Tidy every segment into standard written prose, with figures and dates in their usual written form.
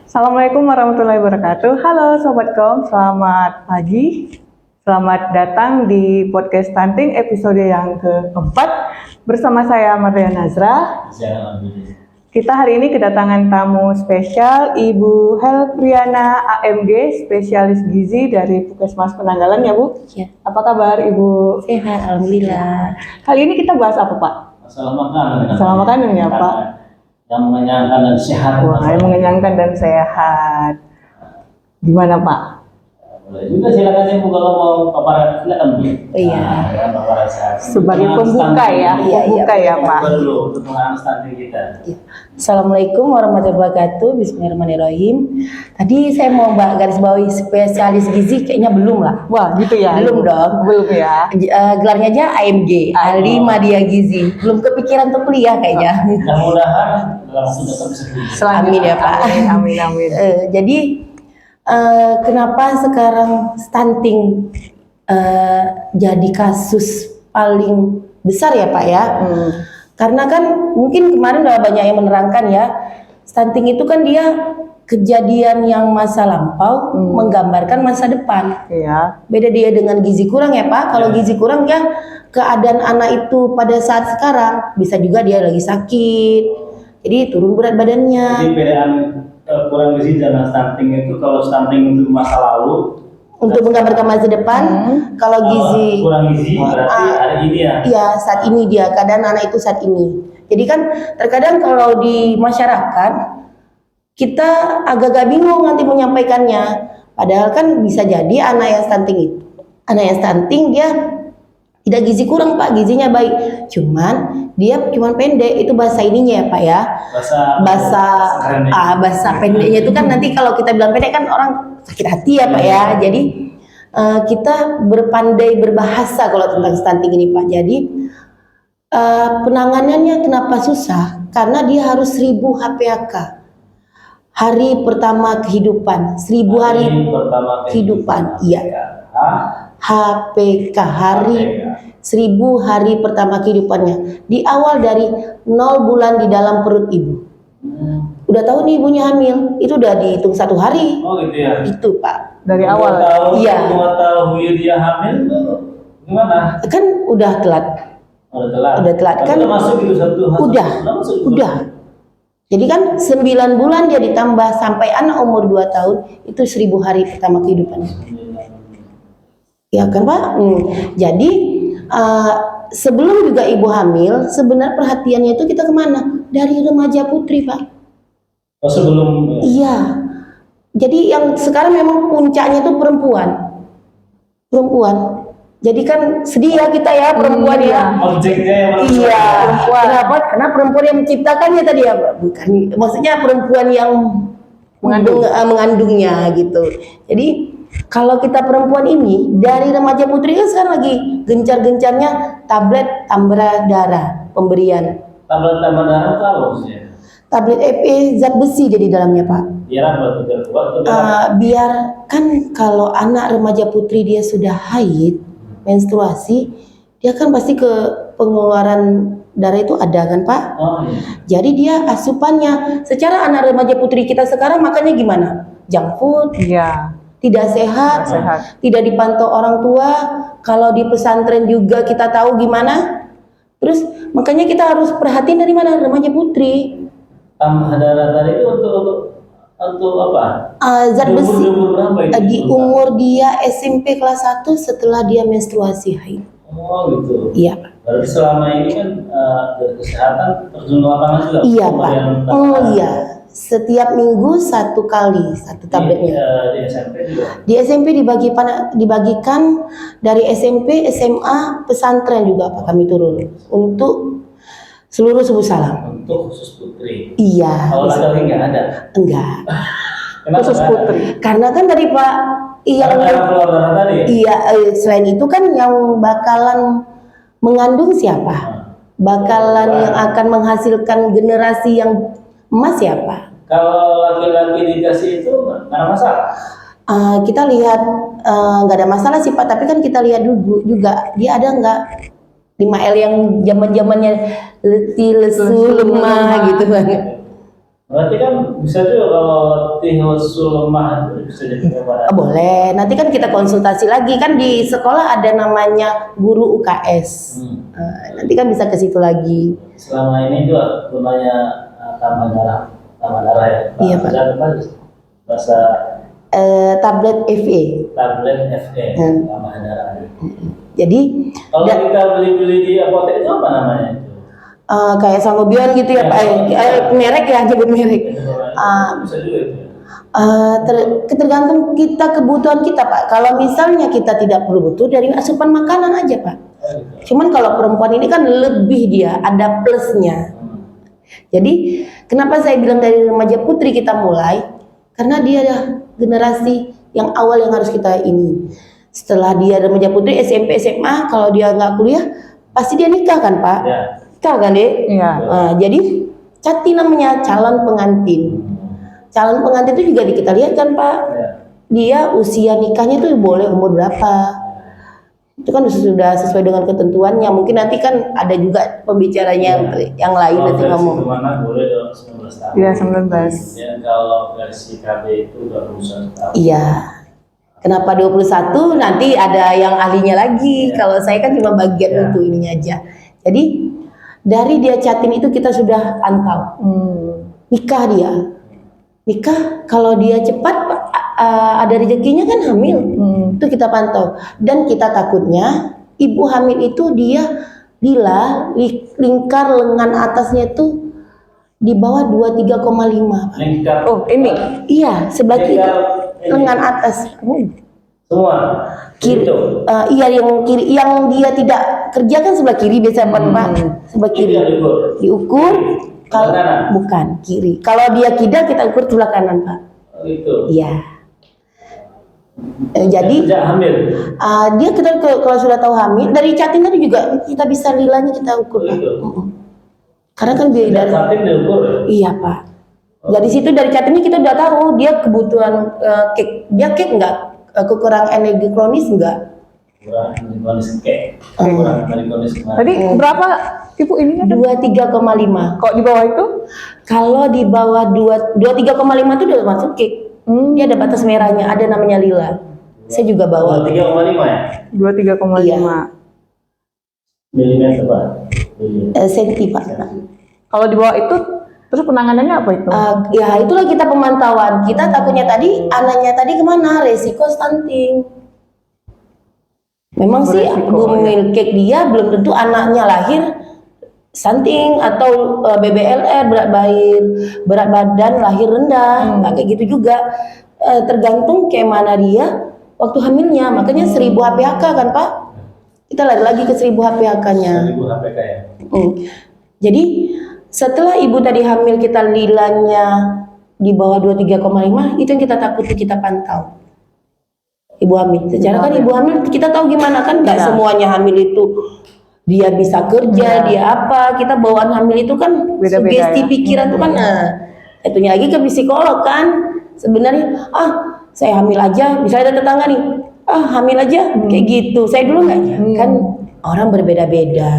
Assalamualaikum warahmatullahi wabarakatuh. Halo Sobat Kom, selamat pagi. Selamat datang di podcast Stunting episode yang keempat bersama saya Marlia Nazra. Kita hari ini kedatangan tamu spesial Ibu Helpriana AMG, spesialis gizi dari Puskesmas Penanggalan ya Bu? Ya. Apa kabar Ibu? Sehat, alhamdulillah. Kali ini kita bahas apa Pak? Masalah makanan. Masalah makanan ya Pak? Yang mengenyangkan dan sehat. Wah, yang mengenyangkan dan sehat. Gimana Pak? Boleh juga, silakan Ibu kalau mau paparan, silakan Bu. Iya. Nah, paparan sehat. Sebagai Pengalaman pembuka stunting. ya, Iya, pembuka ya Pak. Dulu untuk pengalaman stunting kita. Assalamualaikum warahmatullahi wabarakatuh. Bismillahirrahmanirrahim. Tadi saya mau garis bawahi spesialis gizi, kayaknya belum lah. Wah gitu ya? Belum dong. Belum ya? Gelarnya aja AMG, Ahli Media Gizi. Belum kepikiran untuk kuliah kayaknya. Mudah-mudahan dalam waktu dekat bisa kuliah. Amin ya Pak. Amin. Jadi kenapa sekarang stunting jadi kasus paling besar ya Pak ya? Karena kan mungkin kemarin udah banyak yang menerangkan ya, stunting itu kan dia kejadian yang masa lampau menggambarkan masa depan. Iya. Beda dia dengan gizi kurang ya Pak. Kalau gizi kurang ya keadaan anak itu pada saat sekarang bisa juga dia lagi sakit, jadi turun berat badannya. Jadi bedaan kurang gizi dan stunting itu, kalau stunting itu masa lalu, Untuk menggambarkan masa depan, kalau gizi kurang gizi berarti hari ini ya. iya saat ini dia keadaan anak itu saat ini. Jadi kan terkadang kalau di masyarakat kita agak-agak bingung nanti menyampaikannya. Padahal kan bisa jadi anak yang stunting dia tidak gizi kurang Pak, gizinya baik. Cuman dia cuman pendek, itu bahasa ininya ya Pak ya. Bahasa pendeknya itu kan nanti kalau kita bilang pendek kan orang sakit hati ya Pak ya. Jadi kita berpandai berbahasa kalau tentang stunting ini Pak. Jadi penanganannya kenapa susah? Karena dia harus 1000 HPK. Hari pertama kehidupan, 1000 hari pertama kehidupan. Iya. HPK, hari 1000 hari pertama kehidupannya. Di awal dari 0 bulan di dalam perut ibu. Udah tahu nih ibunya hamil, itu udah dihitung 1 hari. Oh gitu ya. Itu Pak. Dari awal. Iya. Mau tahu dia hamil tuh gimana? Kan udah telat. Udah telat kan? Udah masuk itu satu. Udah. Jadi kan 9 bulan dia ditambah sampai anak umur 2 tahun, itu 1000 hari pertama kehidupannya. Ya kan Pak? Jadi sebelum juga ibu hamil, sebenarnya perhatiannya itu kita kemana? Dari remaja putri Pak. Oh sebelum? Iya. Jadi yang sekarang memang puncaknya itu perempuan. Jadi kan sedih ya kita ya perempuan ya. Objeknya yang Iya. Kenapa? Karena perempuan yang menciptakannya tadi ya, bukan. Maksudnya perempuan yang mengandungnya gitu. Jadi kalau kita perempuan ini dari remaja putri kan sekarang lagi gencar-gencarnya tablet tambah darah pemberian. Tablet tambah darah tahu sih. Tablet FE zat besi jadi dalamnya Pak. Biar apa? Biar kuat. Biar kan kalau anak remaja putri dia sudah haid, menstruasi, dia kan pasti ke pengeluaran darah itu ada kan Pak. Oh iya. Jadi dia asupannya secara anak remaja putri kita sekarang makannya gimana? Junk food. Iya. Tidak sehat, tidak dipantau orang tua. Kalau di pesantren juga kita tahu gimana. Terus makanya kita harus perhatiin dari mana remaja putri. Tambah darah tadi itu untuk apa? Zat besi. Umur berapa itu? Di umur dia SMP kelas 1 setelah dia menstruasi haid. Oh gitu. Iya. Berarti selama ini kan dari kesehatan terjun lapangan juga. Iya Pak. Oh iya. Setiap minggu 1 kali, 1 tabletnya. Di SMP juga. Di SMP dibagikan dari SMP, SMA, pesantren juga Pak kami turun untuk seluruh subuh salam. Untuk khusus putri. Iya. Kalau laki-laki nggak ada. Enggak. Khusus putri. Karena kan dari Pak Keluar darah tadi. Iya, selain itu kan yang bakalan mengandung siapa? Bakalan yang akan menghasilkan generasi yang emas siapa? Kalau laki-laki dikasih itu nggak ada masalah. Kita lihat nggak ada masalah sih Pak, tapi kan kita lihat dulu juga dia ada nggak 5L yang zaman-zamannya letih, lesu, lemah gitu banget. Berarti kan bisa juga kalau letih lesu lemah itu bisa jadi pengobatan. Boleh, nanti kan kita konsultasi lagi, kan di sekolah ada namanya guru UKS. Nanti kan bisa ke situ lagi. Selama ini juga gunanya tambah darah ya. Iya, Pak. Bahasa Tablet FE. tablet FE tambah darah. Jadi Kalau kita beli di apotek itu apa namanya itu? kayak Sangobion gitu ya, Pak. Merek ya, nyebut merek. Bisa juga itu. Tergantung kita, kebutuhan kita, Pak. Kalau misalnya kita tidak perlu butuh, dari asupan makanan aja, Pak. Cuman kalau perempuan ini kan lebih, dia ada plusnya. Jadi kenapa saya bilang dari remaja putri kita mulai, karena dia ada generasi yang awal yang harus kita ini. Setelah dia remaja putri, SMP, SMA, kalau dia nggak kuliah, pasti dia nikah kan, Pak? Ya. Nikah kan, Dek? Iya. Jadi CATI namanya calon pengantin. Calon pengantin itu juga kita lihat kan, Pak, Ya. dia usia nikahnya tuh boleh umur berapa. Itu kan sudah sesuai dengan ketentuannya. Mungkin nanti kan ada juga pembicaranya yang lain Kalau nanti versi ngomong. kemana boleh dong 19 tahun. Iya, 19. Ya, kalau versi KB itu 21 tahun. Iya. Kenapa 21? Nanti ada yang ahlinya lagi. Iya. Kalau saya kan cuma bagian Iya. untuk ininya aja. Jadi dari dia chatin itu kita sudah pantau. Nikah dia. Nikah kalau dia cepat, Pak, ada rezekinya kan hamil. Itu kita pantau. Dan kita takutnya ibu hamil itu dia lingkar lengan atasnya itu di bawah 23,5. Lingkar. Oh, ini. Iya, sebelah kiri. Lingkar ini. Lengan atas. Semua. Kiri. Itu. Iya, yang kiri, yang dia tidak kerja kan sebelah kiri biasa, Pak. Sebelah Itu kiri. yang diukur. Diukur kalau Sebelah kanan. bukan kiri. Kalau dia kidal kita ukur sebelah kanan, Pak. Oh, itu. Iya. Jadi Sejak hamil. dia kita kalau sudah tahu hamil dari chatin tadi juga kita bisa lilanya kita ukur, Pak. Gitu. Karena kan Sejak dari satin diukur ya. iya, Pak. Dari situ dari chatinnya kita udah tahu dia kebutuhan cake. Dia cake enggak kekurangan energi kronis enggak? Kurang kronis kek. Kurang kronis kemarin. Tadi berapa Ibu ininya? 23,5. Kok di bawah itu? Kalau di bawah 23,5 itu udah masuk cake. Dia ada batas merahnya, ada namanya lila. Saya juga bawa 3,5 ya? 23,5. Iya. Milimeter Pak. Milimeter. senti, Pak. Kalau di bawah itu terus penanganannya apa itu? Ya itulah kita pemantauan. Kita takutnya tadi anaknya tadi kemana? Resiko stunting. Memang sih Beresiko, hamil cake dia belum tentu anaknya lahir stunting atau BBLR, berat badan lahir rendah, nggak kayak gitu juga. Tergantung kayak mana dia waktu hamilnya. Makanya 1000 HPHK kan, Pak? Kita lari lagi ke 1000 HPHK-nya. 1000 HPK ya. Jadi setelah ibu tadi hamil kita lilanya di bawah 23,5, itu yang kita takuti, kita pantau. Ibu hamil. Secara kan ibu hamil kita tahu gimana kan, nggak semuanya hamil itu dia bisa kerja, dia apa. Kita bawaan hamil itu kan Beda-beda sugesti ya. pikiran tuh kan. Itunya lagi ke psikolog kan. Sebenarnya saya hamil aja, misalnya ada tetangga nih, hamil aja kayak gitu. Saya dulu nggak kan, orang berbeda-beda.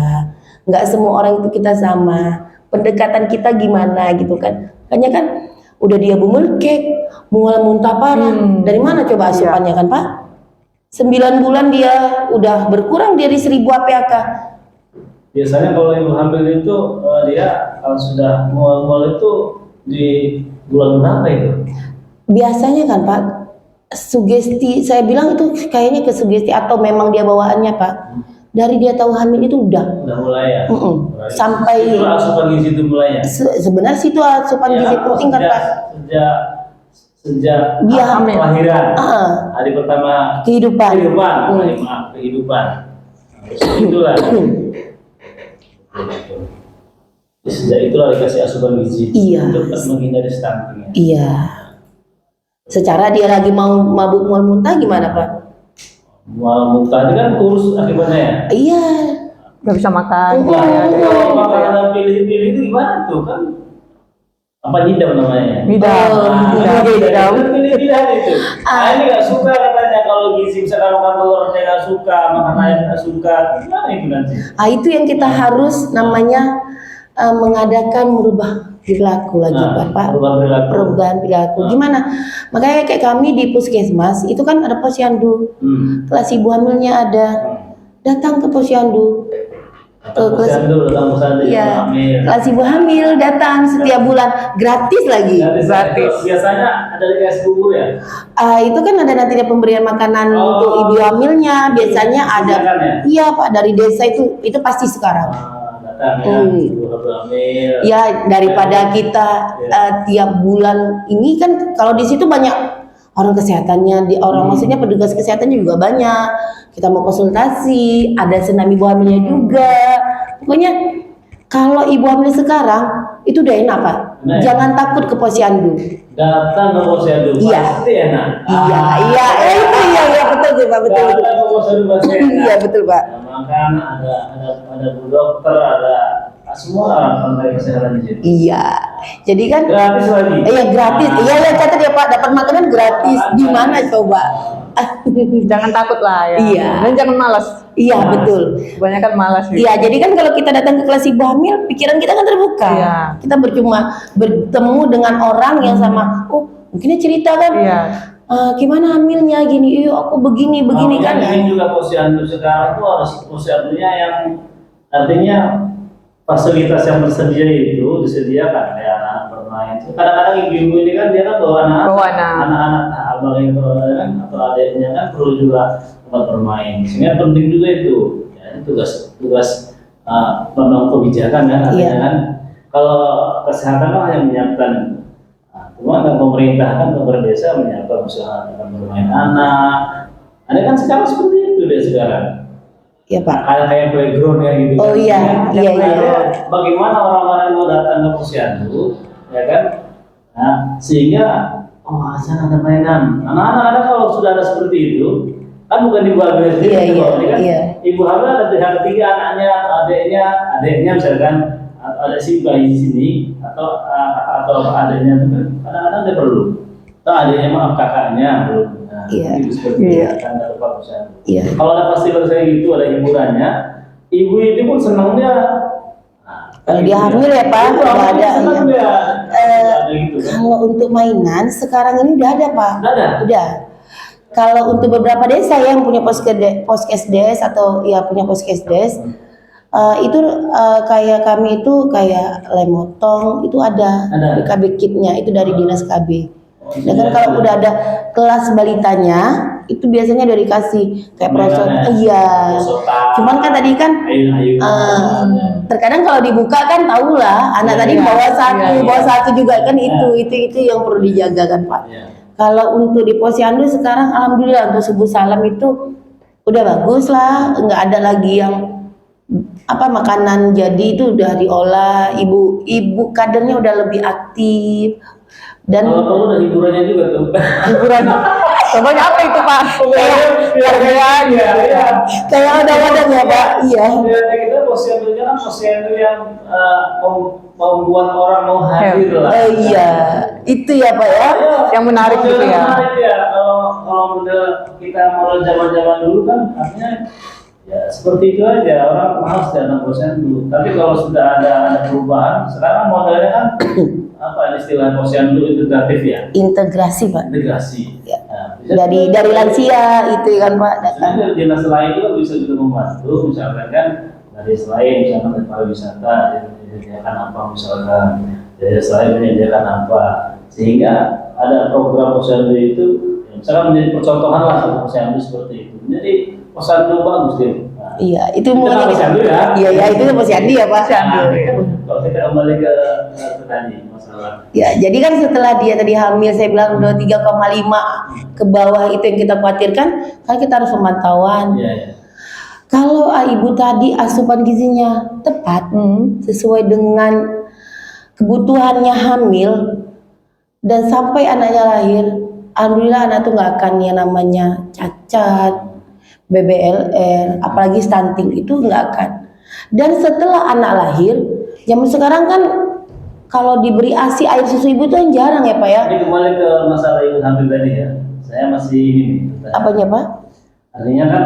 Nggak semua orang itu kita sama. Pendekatan kita gimana gitu kan. Makanya kan udah dia bumel kek, mual muntah parah. Dari mana coba asupannya kan, Pak? 9 bulan dia udah berkurang dari 1000 HPHK. Biasanya kalau ibu hamil itu dia kalau sudah mual-mual itu di bulan berapa itu? Biasanya kan, Pak, sugesti, saya bilang itu kayaknya ke sugesti atau memang dia bawaannya, Pak. Dari dia tahu hamil itu udah mulai ya. Mulai. Sampai itu asupan gizi itu mulai ya. Sebenarnya situ asupan gizi penting kan, Pak. Sejak Dia hamil. kelahiran. Hari pertama Kehidupan. Kehidupan. Itulah. Sejak itulah dikasih asupan gizi. Iya. Untuk menghindari stunting. Iya. Secara dia lagi mau mabuk mual muntah gimana, Pak? Mual muntah itu kan kurus akibatnya ya. Iya. Gak bisa makan. Kalau makanan pilih-pilih itu gimana tuh kan? Apa nyidam namanya? Nyidam. Pilih-pilihan itu. Ini nggak suka katanya kalau gizi misalkan makan telur dia nggak suka, makan ayam nggak suka, gimana itu nanti? Itu yang kita harus namanya mengadakan merubah perilaku lagi Bapak. Perubahan perilaku. Gimana? Makanya kayak kami di puskesmas itu kan ada posyandu. Kelas ibu hamilnya ada. Datang ke posyandu. Iya, kelas ibu hamil datang setiap bulan gratis lagi. Gratis. Biasanya ada dikasih bubur ya? Itu kan ada nanti pemberian makanan untuk ibu hamilnya. Biasanya ada. Iya Pak, dari desa itu pasti sekarang. Ya daripada kita tiap bulan ini kan kalau di situ banyak orang kesehatannya, maksudnya petugas kesehatannya juga banyak. Kita mau konsultasi, ada senam ibu hamilnya juga. Pokoknya kalau ibu hamil sekarang itu udah enak Pak. Jangan takut ke posyandu. Datang ke posyandu pasti enak. Iya, iya betul Pak, betul. Datang ke posyandu pasti enak. Iya betul Pak. Makan ada bu dokter, ada semua alat tentang kesehatan di situ. Iya. Jadi kan gratis lagi. Iya gratis. Iya catat ya Pak, dapat makanan gratis. Di mana coba? Jangan takut lah ya. Iya. Dan jangan malas. Iya betul. Kebanyakan malas gitu. Iya, jadi kan kalau kita datang ke kelas ibu hamil, pikiran kita kan terbuka. Iya. Kita bertemu dengan orang yang sama. Oh, mungkin cerita kan. Iya. Gimana hamilnya gini, aku begini kan. Ini juga posyandu sekarang tuh harus posyandunya yang artinya fasilitas yang tersedia itu disediakan kayak anak bermain. Kadang-kadang ibu-ibu ini kan dia kan bawa anak-anak abang itu kan atau adiknya kan perlu juga tempat bermain. Sehingga penting juga itu. Ya, tugas penanggung kebijakan kan artinya kan kalau kesehatan kan hanya menyiapkan. Cuma kan pemerintah desa menyiapkan usaha tempat bermain anak. Ada kan sekarang seperti itu deh sekarang. Iya Pak. Kayak playground ya gitu. Oh iya. Bagaimana orang-orang mau datang ke posyandu, ya kan? Nah, sehingga sana ada mainan. Anak-anak kalau sudah ada seperti itu, kan bukan ibu hamil sendiri, kan? Ibu hamil ada pihak ketiga anaknya, adiknya misalkan ada si bayi di sini atau adiknya itu kan kadang-kadang dia perlu. Atau adiknya kakaknya belum. Itu seperti akan ada posyandu. Kalau ada fasilitas kayak gitu, ada hiburannya, ibu itu pun senangnya. Kalau dia hamil ya Pak, udah ada. Gitu, kan? Kalau untuk mainan sekarang ini udah ada Pak. Udah. Kalau untuk beberapa desa yang punya poskesdes atau ya punya poskesdes, itu kayak kami itu kayak lemotong itu ada. Di KB kitnya itu dari dinas KB. Dan kan kalau udah ada kelas balitanya itu biasanya udah dikasih kayak prosot. Iya. Cuman kan tadi kan terkadang kalau dibuka kan tahulah anak tadi bawa satu juga kan itu yang perlu dijaga kan Pak. Kalau untuk di posyandu sekarang alhamdulillah untuk subuh salam itu udah bagus lah, nggak ada lagi yang makanan jadi itu udah diolah, ibu kadernya udah lebih aktif. Dan kalau ada hiburannya juga tuh. Hiburan. Contohnya apa itu Pak? Kayak ada-ada ya Pak. Iya. Kita posyandunya kan posyandu yang membuat orang mau hadir lah. Iya. Itu ya Pak ya. Yang menarik gitu ya. Menarik ya. Kalau model kita mulai zaman-zaman dulu kan artinya ya seperti itu aja, orang malas datang posyandu. Tapi kalau sudah ada perubahan, sekarang modelnya kan istilah posyandu integratif ya? Integrasi Pak. Integrasi. Ya. Nah, dari lansia itu kan Pak. Dari dinas lain itu bisa juga membantu, misalkan kan dari selain misalkan dari pariwisata menyediakan apa misalkan, dari selain menyediakan apa, sehingga ada program posyandu itu, misalkan menjadi percontohan lah satu posyandu seperti itu. Jadi posyandu bagus deh. Iya, itu mungkin posyandu ya. Iya, itu posyandu ya Pak. Kalau kita kembali ke tadi masalah. Ya, jadi kan setelah dia tadi hamil, saya bilang udah 3,5 ke bawah itu yang kita khawatirkan, kan kita harus pemantauan. Iya. Kalau ibu tadi asupan gizinya tepat, sesuai dengan kebutuhannya hamil dan sampai anaknya lahir, alhamdulillah anak tuh nggak akan yang namanya cacat, BBLR, apalagi stunting itu nggak akan. Dan setelah anak lahir, zaman sekarang kan kalau diberi ASI air susu ibu itu kan jarang ya Pak ya. Ini kembali ke masalah ibu hamil tadi ya. Saya masih ini. Apanya Pak? Artinya kan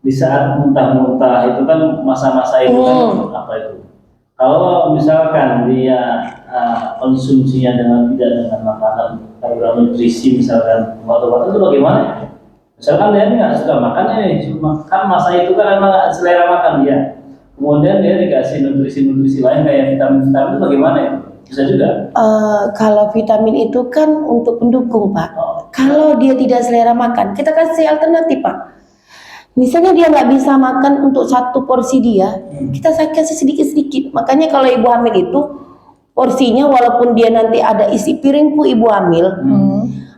di saat muntah-muntah itu kan masa-masa itu kan apa itu? Kalau misalkan dia konsumsinya tidak dengan makanan kandungan nutrisi, misalkan obat-obatan itu bagaimana? Misalkan dia nggak suka makan makan masa itu kan emang selera makan dia. Kemudian dia dikasih nutrisi-nutrisi lain kayak vitamin-vitamin itu bagaimana itu? Bisa juga. Kalau vitamin itu kan untuk pendukung, Pak. Kalau dia tidak selera makan, kita kasih alternatif, Pak. Misalnya dia nggak bisa makan untuk satu porsi dia, kita kasih sedikit-sedikit. Makanya kalau ibu hamil itu porsinya walaupun dia nanti ada isi piringku ibu hamil,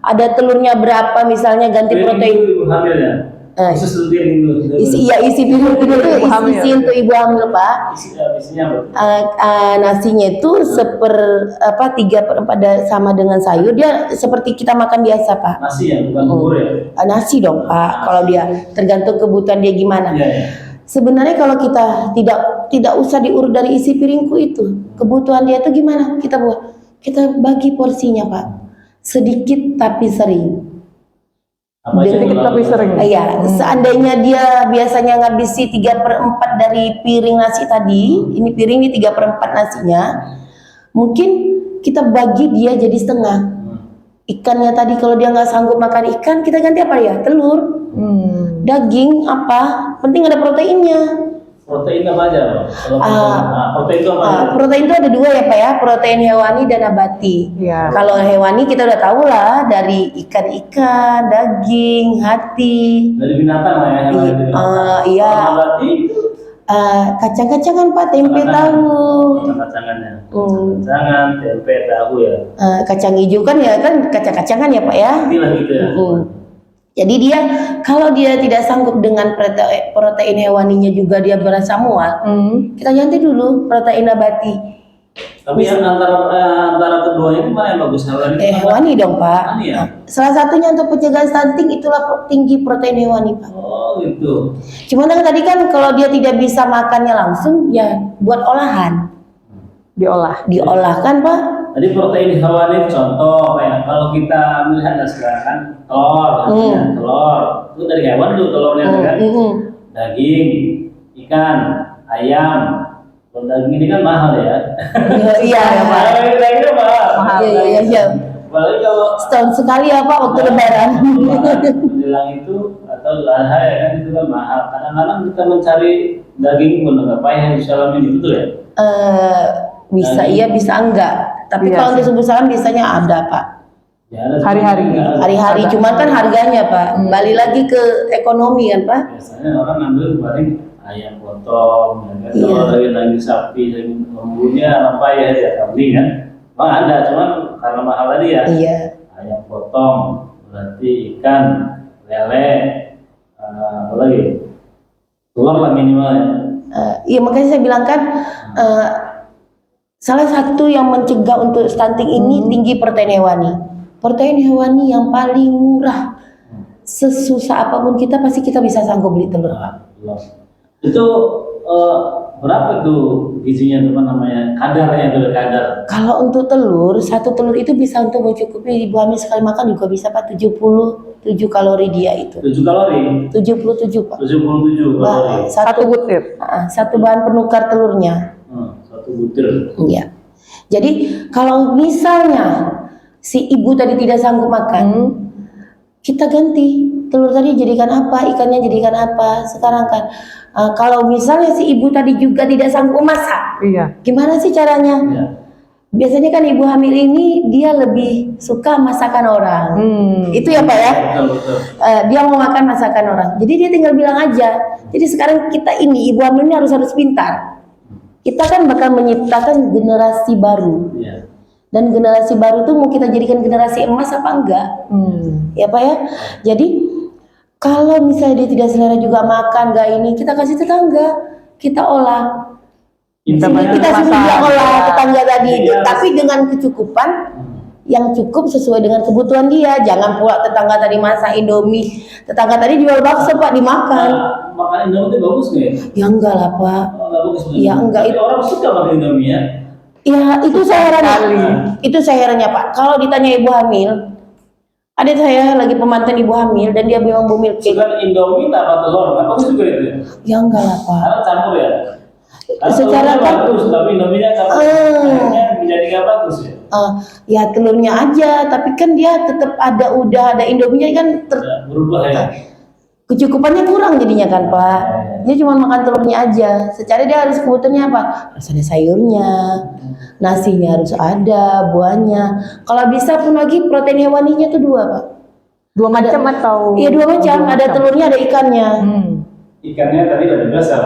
ada telurnya berapa misalnya ganti protein. Ibu hamil ya. Khusus piring dulu. Isi piring itu isi untuk ibu hamil, Pak. Isinya Nasinya itu 3/4 sama dengan sayur. Dia seperti kita makan biasa, Pak. nasi ya, bukan bubur ya. Nasi dong, Pak. Kalau dia tergantung kebutuhan dia gimana. Iya, iya. Sebenarnya kalau kita tidak usah diurut dari isi piringku itu, kebutuhan dia itu gimana? Kita bagi porsinya, Pak. Sedikit tapi sering. Sedikit tapi sering. Iya, seandainya dia biasanya ngabisi 3/4 dari piring nasi tadi, ini piring ini 3/4 nasinya, mungkin kita bagi dia jadi setengah. Ikannya tadi kalau dia nggak sanggup makan ikan, kita ganti apa ya? Telur, daging apa? Penting ada proteinnya. Protein apa aja, Pak? Protein itu apa aja? Protein itu ada dua ya, Pak ya, protein hewani dan nabati. Iya. Kalau hewani kita udah tahu lah dari ikan-ikan, daging, hati. Dari binatang lah ya. Iya. Nabati itu Kacang-kacangan, Pak, tempe tahu. kacang-kacangannya. Kacang-kacangan, tempe, tahu ya. Kacang hijau kan ya kan kacang-kacangan ya, Pak ya. Inilah gitu ya. Jadi dia kalau dia tidak sanggup dengan protein hewaninya juga dia berasa mual, kita ganti dulu protein nabati. Tapi yang antara keduanya itu mana yang bagus? Hewani dong, Pak. Hewani ya? Salah satunya untuk pencegahan stunting itulah tinggi protein hewani, Pak. Oh gitu. Cuman kan tadi kan kalau dia tidak bisa makannya langsung, ya buat olahan. Diolah kan, Pak? Jadi protein hewani contoh kayak kalau kita melihat sekarang telur, telur itu dari hewan tuh telurnya kan, daging, ikan, ayam. Kalau daging ini kan mahal ya. Iya, Pak. Dagingnya mahal. Iya. Apalagi kalau Setahun sekali ya, Pak, waktu lebaran. menjelang itu atau Adha ya kan itu kan mahal. Kadang-kadang kita mencari daging pun nggak payah yang salam ini betul ya? Bisa daging. iya, bisa enggak. Tapi Iya kalau sih. untuk subuh salam biasanya ada, Pak. Ya, ada Hari-hari. Hari-hari, Ada. cuman kan harganya, Pak. Balik lagi ke ekonomi kan, Pak. Biasanya orang ngambil paling ayam potong, ya kan? Iya. Kalau dari daging sapi, daging lembunya apa ya kambing kan? Memang ada, cuman karena mahal tadi ya. Iya. Ayam potong, berarti ikan, lele, apa lagi? Telur lah minimal ya. Iya, makanya saya bilang kan salah satu yang mencegah untuk stunting ini tinggi protein hewani. Protein hewani yang paling murah. Sesusah apapun kita pasti kita bisa sanggup beli telur, Pak. Itu berapa tuh gizinya teman namanya kadarnya itu kadar? Kalau untuk telur, satu telur itu bisa untuk mencukupi ibu hamil sekali makan juga bisa, Pak. 77 kalori dia itu. 7 kalori. 77, Pak. 77 kalori. Satu butir. Satu bahan penukar telurnya. Satu butir. Iya. Jadi kalau misalnya si ibu tadi tidak sanggup makan, kita ganti telur tadi jadikan apa, ikannya jadikan apa. Sekarang kan kalau misalnya si ibu tadi juga tidak sanggup masak, Iya. gimana sih caranya? Ya. Biasanya kan ibu hamil ini dia lebih suka masakan orang. Itu ya, Pak ya. Betul. Dia mau makan masakan orang. Jadi dia tinggal bilang aja. Jadi sekarang kita ini ibu hamil ini harus pintar. Kita kan bakal menciptakan generasi baru. Iya. Dan generasi baru itu mau kita jadikan generasi emas apa enggak? Ya, Pak ya. Jadi kalau misalnya dia tidak selera juga makan enggak ini, kita kasih tetangga, kita olah. Intinya Kita suruh dia olah tetangga tadi, Iya. tapi dengan kecukupan yang cukup sesuai dengan kebutuhan dia. Jangan pula tetangga tadi masak Indomie, tetangga tadi jual bakso, Pak, dimakan. Makan Indomie itu bagus nggak ya? Ya enggak lah, Pak. Nggak bagus. Ya, enggak. Tapi orang suka makan Indomie ya. Ya itu saya herannya. sekali. Itu saya herannya, Pak. Kalau ditanya ibu hamil, ada saya lagi pemantan ibu hamil dan dia bilang bu milk cake. Suka Indomie tanpa telur, nggak bagus juga itu ya? Ya enggak lah, Pak. Karena campur ya. secara kan bagus, tapi Indominya akhirnya menjadi nggak bagus ya. ya telurnya aja, tapi kan dia tetap udah ada Indominya kan Berubah ya. kecukupannya kurang jadinya kan Pak. Dia cuma makan telurnya aja. Secara dia harus kebutuhannya apa? Harus ada sayurnya, nasinya harus ada, buahnya. Kalau bisa pun lagi protein hewaninya tuh 2 Pak. 2 macam atau? Iya 2 macam. Ada telurnya, ada ikannya. Ikannya tadi udah bebas lah.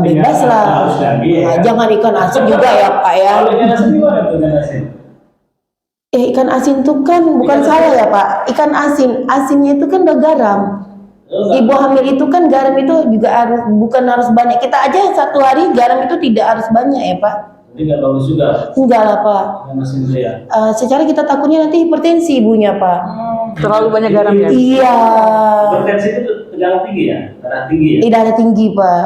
Bebas lah. Harus lagi ya. Jangan ikan asin juga ya Pak ya. Kalau ikan asin gimana tuh ikan asin? Ikan asin tuh kan bukan salah ya Pak. Ikan asin, asinnya itu kan udah garam. Ibu hamil itu kan garam itu juga bukan harus banyak. Kita aja 1 hari garam itu tidak harus banyak ya Pak. Jadi nggak bagus juga. Enggak lah Pak. Ikan asin itu ya. Secara kita takutnya nanti hipertensi ibunya Pak. Terlalu banyak garam ya? Iya. Hipertensi itu tegangan tinggi ya, darah tinggi ya. Tidak ada tinggi Pak.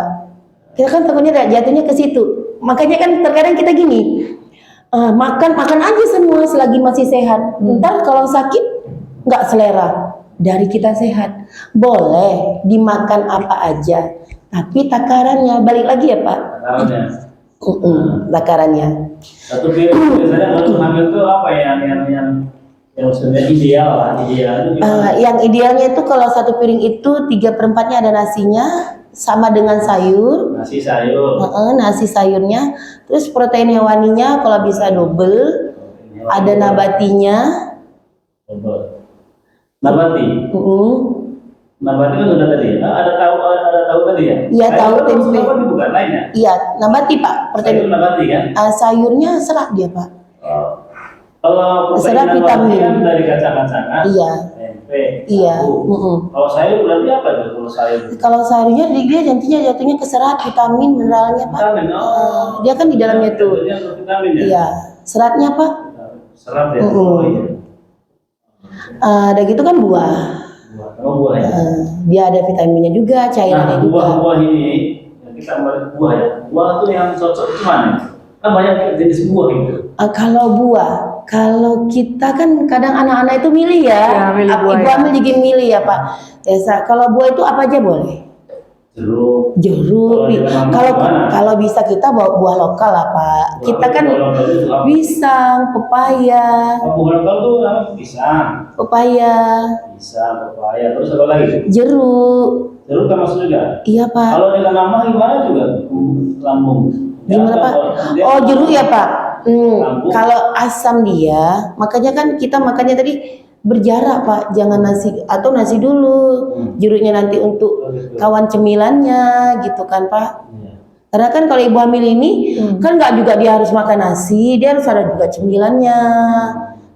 Kita kan takutnya jatuhnya ke situ. Makanya kan terkadang kita gini, makan aja semua selagi masih sehat. Ntar kalau sakit nggak selera. Dari kita sehat, boleh dimakan apa aja, tapi takarannya balik lagi ya Pak. Takarannya. Takarannya. Satu piring biasanya kalau hamil itu apa ya yang sebenarnya ideal lah, ideal itu gimana? Yang idealnya itu kalau 1 piring itu 3/4-nya ada nasinya, sama dengan sayur. Nasi sayur. Nasi sayurnya, terus protein hewaninya kalau bisa double, ada nabatinya. Double. Nabati. Nabati kan udah tadi. Ada tahu tadi ya? Iya, tahu tempe. Nabati bukan lain ya? Iya, nabati Pak. Sayur nabati kan? Sayurnya serat dia Pak. Kalau Serat protein nabati vitamin. kan dari kacang-kacangan. Iya. Tempe. Iya. tahu. Kalau sayur berarti apa tuh kalau sayur? Kalau sayurnya dia jatuhnya ke serat, vitamin, mineralnya Pak. Vitamin. Dia kan di dalamnya tuh. Jatuhnya ke vitamin ya? Iya, seratnya Pak. Serat ya. Oh iya. Udah gitu kan buah. Buah ya. Dia ada vitaminnya juga, cairannya juga. Buah-buah ini yang kita balik buah ya. Buah tuh yang cocok itu mana? Kan banyak jenis buah gitu. Kalau buah, kalau kita kan kadang anak-anak itu milih ya. Ya, milih buah Ibu ya. hamil juga milih ya Pak. Kalau buah itu apa aja boleh. Jeruk. Jeruk. Kalau Kalau bisa kita bawa buah lokal lah Pak. Kita kan buah lokal itu apa? pisang, pepaya, Buah lokal tuh namanya pisang, pepaya, terus apa lagi? jeruk. Jeruk termasuk juga. Iya Pak. Kalau dengan nama gimana juga lambung? Gimana Pak? Oh jeruk ya Pak. Lambung. Kalau asam dia, makanya kan kita makannya tadi berjarak Pak, jangan nasi atau nasi dulu. Jeruknya nanti untuk kawan cemilannya gitu kan Pak. Karena kan kalau ibu hamil ini kan nggak juga dia harus makan nasi, dia harus ada juga cemilannya.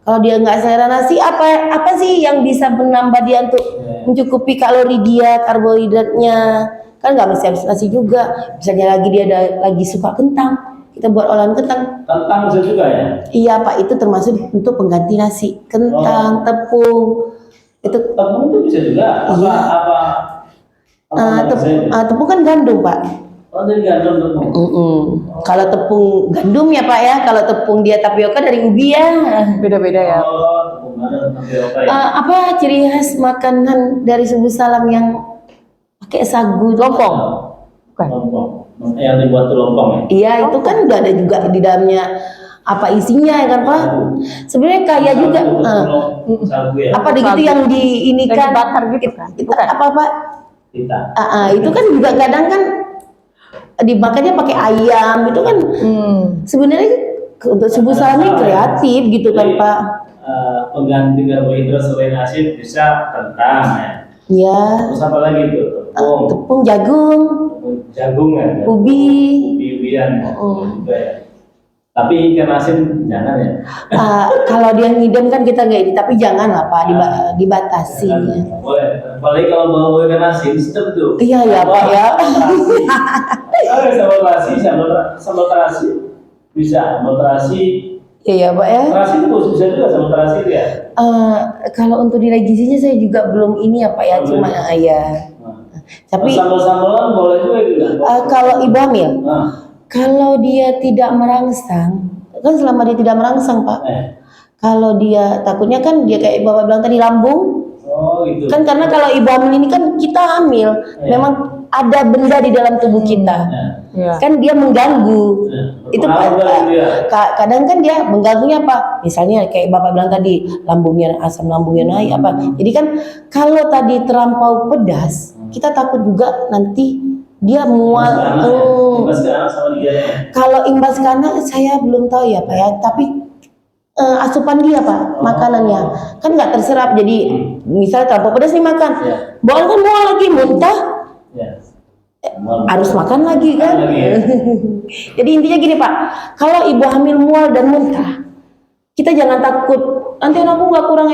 Kalau dia nggak selera nasi, apa sih yang bisa menambah dia untuk mencukupi kalori dia, karbohidratnya? Kan nggak mesti harus nasi juga. Misalnya lagi dia lagi suka kentang, kita buat olahan kentang. Kentang bisa juga ya? Iya Pak, itu termasuk untuk pengganti nasi. Kentang, tepung, itu. Tepung itu bisa juga. Iya. Tepung kan gandum Pak. Oh dari gandum tepung. Kalau tepung gandum ya Pak ya. Kalau tepung dia tapioka dari ubi ya. Beda-beda ya. Oh, tepung gandum tapioka ya. Apa ciri khas makanan dari Subuh Salam yang pakai sagu? Lompong. Bukan. Lompong. Yang dibuat tuh lompong ya? Iya, itu kan udah ada juga di dalamnya apa isinya ya kan Pak? Sebenarnya kaya juga. Sagu ya? Apa gitu yang diinikan? Lagi bakar gitu kan? Itu Bukan. apa Pak? Kita. Itu kan juga kadang kan dimakannya pakai ayam gitu kan. Sebenarnya untuk Subuh Salam ini kreatif gitu kan Pak. Pengganti karbohidrat selain nasi bisa kentang ya. Iya. Terus apa lagi tuh? Tepung. Tepung jagung, Jagung ya. ubi. Ubi-ubian juga ya. Tapi ikan asin jangan ya. Kalau dia ngidam kan kita nggak ini, tapi jangan lah Pak dibatasi. Jangan. Boleh. Apalagi kalau bawa ikan asin sedap tuh. Iya ya Pak ya. Sambal terasi, sambal terasi bisa. Sambal terasi. Iya ya Pak ya. Terasi itu bisa juga sambal terasi itu ya. Kalau untuk nilai gizinya saya juga belum ini ya Pak ya, Belum. cuma ya. Tapi sambal-sambalan boleh juga itu kan. kalau ibu hamil, Nah, kalau dia tidak merangsang, kan selama dia tidak merangsang Pak. Kalau dia takutnya kan dia kayak Bapak bilang tadi lambung, Oh gitu. Kan karena kalau ibu hamil ini kan kita hamil, memang ada benda di dalam tubuh kita. Iya. Kan dia mengganggu. Itu kadang kan dia mengganggunya apa? Misalnya kayak Bapak bilang tadi, asam lambungnya naik apa. Jadi kan kalau tadi terlampau pedas, kita takut juga nanti dia mual. Imbas ke anak sama dia. Kalau imbas ke anak saya belum tahu ya Pak ya, tapi asupan dia Pak, makanannya kan nggak terserap. Jadi misalnya terlampau pedas nih makan, bawaan kan mual lagi, muntah, harus makan lagi kan. Jadi intinya gini Pak, kalau ibu hamil mual dan muntah, kita jangan takut nanti anakku nggak kurang